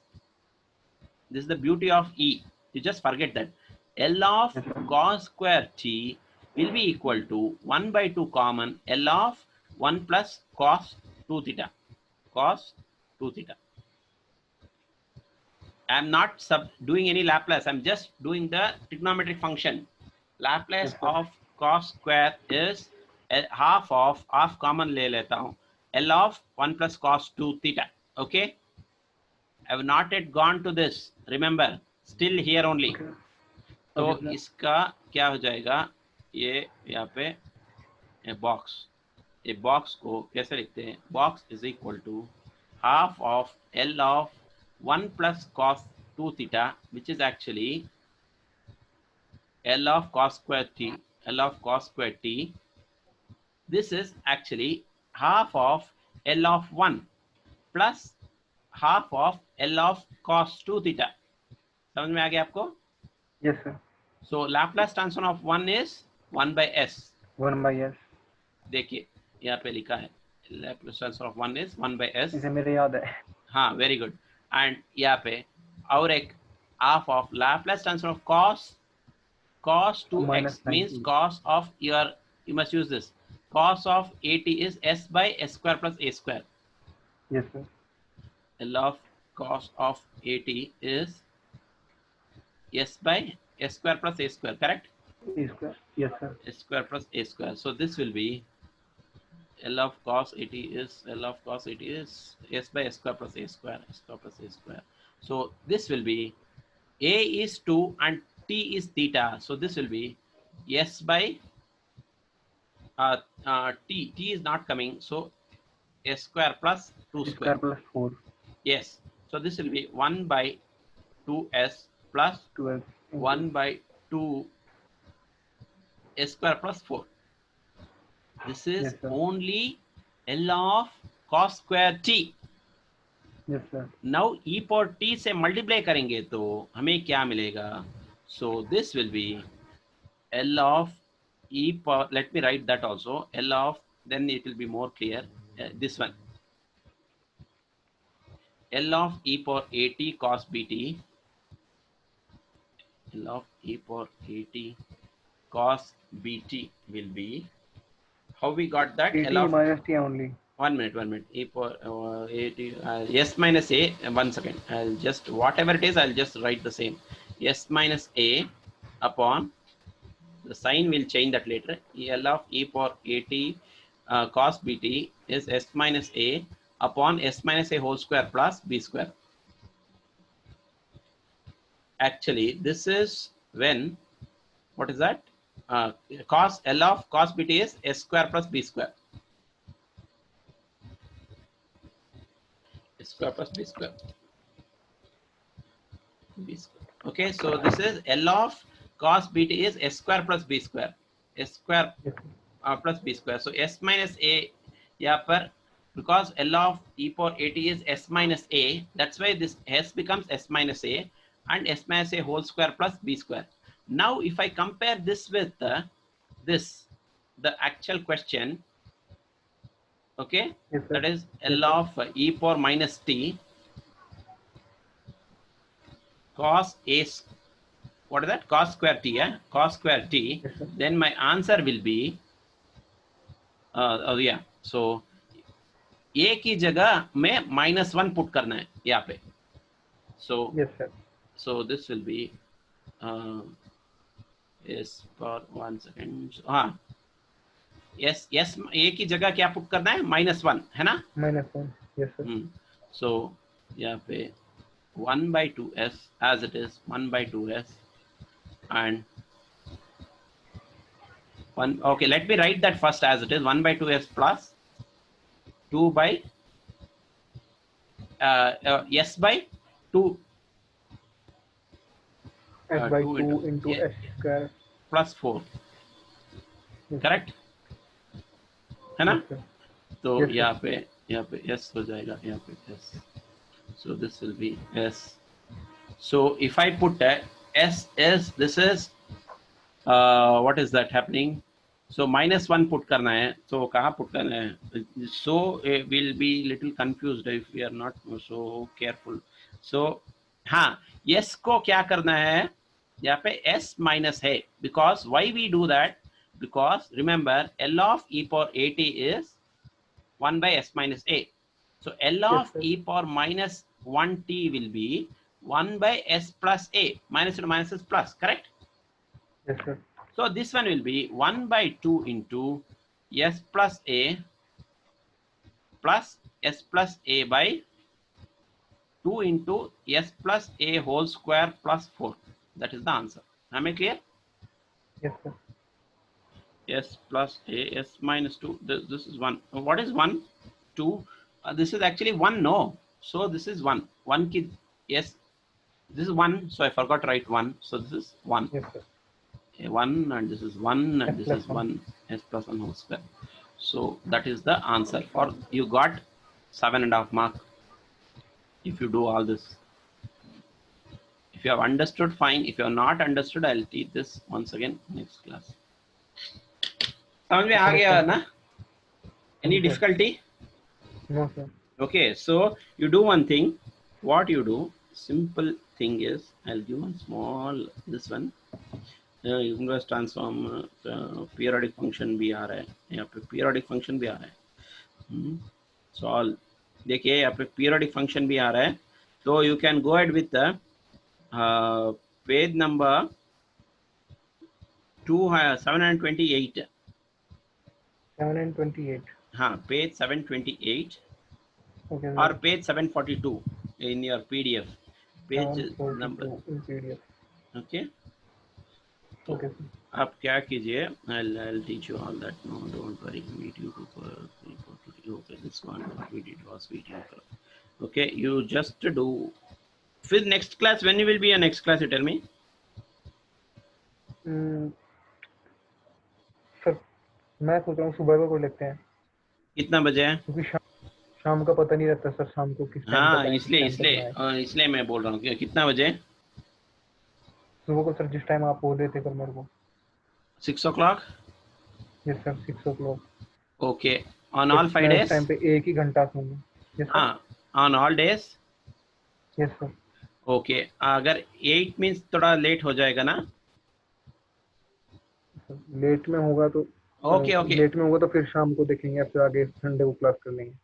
S1: This is the beauty of E. You just forget that. L of
S2: Yes, sir.
S1: cos square t will be equal to 1 by 2 common L of 1 plus cos 2 theta. Cos 2 theta. I am not doing any Laplace. I am just doing the trigonometric function. Laplace
S2: Yes, sir.
S1: of cos square is half common ले लेता हूँ, L of 1 plus cos 2 theta. Okay, I have not yet gone to this, remember, still here only.
S2: Okay.
S1: तो
S2: Okay, sir.
S1: इसका क्या हो जाएगा, ये यहाँ पे ए बॉक्स को कैसे लिखते हैं, box is equal to half of L of 1 plus cos 2 theta, which is actually L of cos square t, L of cos square t. This is actually half of L of 1 plus half of L of cos 2 theta. समझ में आ गया आपको?
S2: Yes, sir.
S1: So Laplace transform of 1 is 1 by s.
S2: 1 by s.
S1: देखिए यहाँ पे लिखा है Laplace transform of 1 is 1 by s.
S2: इसे मेरे याद है.
S1: हाँ, वेरी गुड. एंड यहाँ पे और एक half of Laplace transform of cos 2x means
S2: 90.
S1: cos of your, you must use this, cos of at is s by s square plus a square.
S2: Yes, sir.
S1: L of cos of at is s by s square plus a square, correct?
S2: A square. Yes, sir.
S1: S square plus a square. So this will be L of cos at is s by s square plus a square, s square plus a square. So this will be a is 2 and t is theta. So this will be s by t is not coming. So s square plus 2
S2: A
S1: square.
S2: square plus 4.
S1: Yes. So this will be 1 by 2s plus
S2: 12.
S1: 1 by 2 s square plus 4. This is
S2: Yes, sir.
S1: only L of cos square t.
S2: Yes, sir.
S1: Now e power t से multiply करेंगे तो हमें क्या मिलेगा? So this will be L of e power, let me write that also, L of, then it will be more clear, this one, L of e power at cos bt, L of e power at cos bt will be, how we got that?
S2: At
S1: L of,
S2: minus t only.
S1: 1 minute, e power at, s minus a, 1 second, I'll just, whatever it is, I'll just write the same, s minus a upon, the sign will change that later, L of e power at cos bt is s minus a upon s minus a whole square plus b square. Actually this is when, what is that, cos L of cos bt is s square plus b square, s square plus b square, b square. Okay, so this is L of cos bt is s square plus b square, s square
S2: Yes,
S1: plus b square. So s minus a यहाँ पर, because L of e power at is s minus a, that's why this s becomes s minus a and s minus a whole square plus b square. Now if I compare this with this, the actual question, okay,
S2: yes, sir.
S1: that is
S2: Yes,
S1: L
S2: sir.
S1: of e power minus t cos a, what is that, cos square t, cos square t,
S2: Yes, sir.
S1: then my answer will be oh yeah, so a की जगह में -1 put करना है यहाँ पे. So
S2: Yes, sir.
S1: so this will be yes, for 1 second. हाँ, yes, yes, a की जगह क्या पुट करना है, -1 है ना.
S2: -1. Yes, sir.
S1: So यहाँ पे 1 by 2s as it is, 1 by 2s and 1. Okay, let me write that first as it is, 1 by 2s plus 2 by s by 2
S2: S by
S1: 2
S2: 2 into
S1: yeah,
S2: s square.
S1: plus 4,
S2: Yes,
S1: correct है ना.
S2: yes, sir.
S1: तो
S2: Yes, sir.
S1: यहाँ पे s हो जाएगा, यहाँ पे s. So this will be s. So if I put s is, this is what is that happening? So -1 put करना है, so कहाँ put करना है? So we'll be little confused if we are not so careful. So हाँ, s को क्या करना है, यहाँ पे s minus है, because why we do that? Because remember L of e power at is 1 by s minus a. So L
S2: Yes,
S1: of
S2: sir.
S1: e power minus 1t will be 1 by s plus a, minus into minus is plus, correct?
S2: Yes, sir.
S1: So this one will be 1 by 2 into s plus a plus s plus a by 2 into s plus a whole square plus 4. That is the answer. Am I clear?
S2: Yes, sir.
S1: S plus a, s minus 2. This is 1. What is 1? 2. This is actually 1, no. So this is 1. 1 kid, yes. This is 1. So I forgot to write 1. So this is 1.
S2: Yes, sir.
S1: Okay, 1 and this is 1
S2: S
S1: and this
S2: plus
S1: is
S2: 1.
S1: 1. S plus 1 whole square. So that is the answer for, you got 7.5 mark if you do all this. If you have understood, fine. If you have not understood, I'll teach this once again next class. समझ में आ गया ना? Any
S2: Yes, sir.
S1: difficulty?
S2: No, sir.
S1: Okay, so you do one thing. What you do, simple thing is, I'll give one small, this one. Inverse transform, periodic function भी आ रहा है, यहाँ पे periodic function भी आ रहा है. Solve. देखिए यहाँ पे periodic function भी आ रहा है. So you can go ahead with the page number 728.
S2: 728.
S1: हाँ, page 728
S2: Okay,
S1: or
S2: sir.
S1: page 742 in your PDF. Page number.
S2: 742 in PDF.
S1: Okay. तो
S2: Okay, sir.
S1: आप क्या कीजिए, I'll teach you all that. No, don't worry. Video okay, this one video was video. Okay, you just do. फिर next class, when you will be a next class, you tell me.
S2: Sir मैं सोच रहा हूँ सुबह को लेते हैं.
S1: कितना बजे है?
S2: क्योंकि शाम का पता नहीं रहता सर, शाम को किस टाइम
S1: हाँ,
S2: तक आए,
S1: इसलिए मैं बोल रहा हूँ कि कितना बजे?
S2: सुबह को सर जिस टाइम आप बोल रहे थे कल मेरे को.
S1: 6 o'clock.
S2: Yes sir, 6 o'clock.
S1: Okay, on all 5 days.
S2: Time पे 1 ही घंटा सोऊंगा. यस
S1: हाँ, on all days.
S2: Yes sir.
S1: Okay, अगर 8 मीन्स थोड़ा लेट हो जाएगा ना?
S2: लेट में होगा तो
S1: ओके
S2: लेट में होगा तो फिर शाम को देखेंगे, फिर आगे संडे को क्लास कर लेंगे.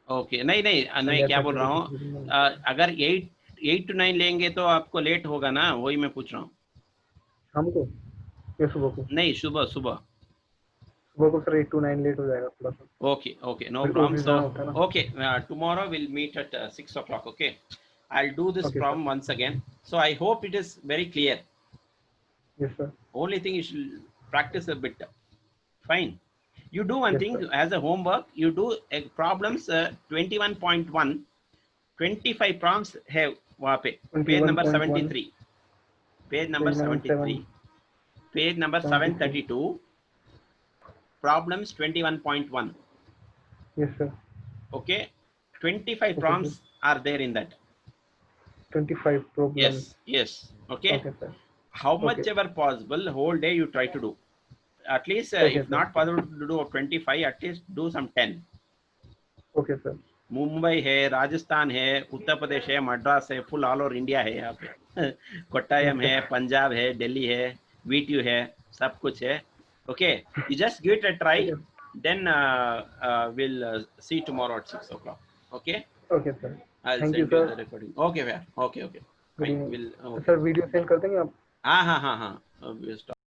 S1: ओके, नहीं मैं क्या बोल रहा हूँ, अगर 8 to 9 लेंगे तो आपको लेट होगा ना, वही मैं पूछ रहा हूँ.
S2: शाम को या सुबह को?
S1: नहीं, सुबह
S2: सुबह को सर 8 to 9 लेट हो जाएगा थोड़ा सा.
S1: Okay, no problem. So okay, tomorrow we'll meet at 6 o'clock. Okay, I'll do this problem once again. So I hope it is very clear.
S2: Yes sir.
S1: Only thing you should practice a bit. Fine. You do one thing, as a homework, you do problems 21.1. 25 prompts है वहाँ पे. Page number 73. Page number 73. Page number 732. Problems 21.1.
S2: Yes sir.
S1: Okay. 25 prompts are there in that.
S2: 25 problems.
S1: Yes. Okay.
S2: Okay sir.
S1: How much ever possible, whole day you try to do. At least if not possible to do 25, at least do some 10.
S2: Okay sir.
S1: Mumbai है, राजस्थान है, उत्तर प्रदेश है, मद्रास है, full all over India है यहाँ पे. कोट्टायम है, पंजाब है, दिल्ली है, वीटीयू है, सब कुछ है. Okay, you just give it a try. Then we'll see tomorrow at 6 o'clock. Okay.
S2: Okay sir.
S1: I'll
S2: Thank
S1: send
S2: you
S1: you
S2: sir.
S1: the recording. Okay, okay. Fine. We'll.
S2: Sir video send कर देंगे आप?
S1: हाँ. We'll stop.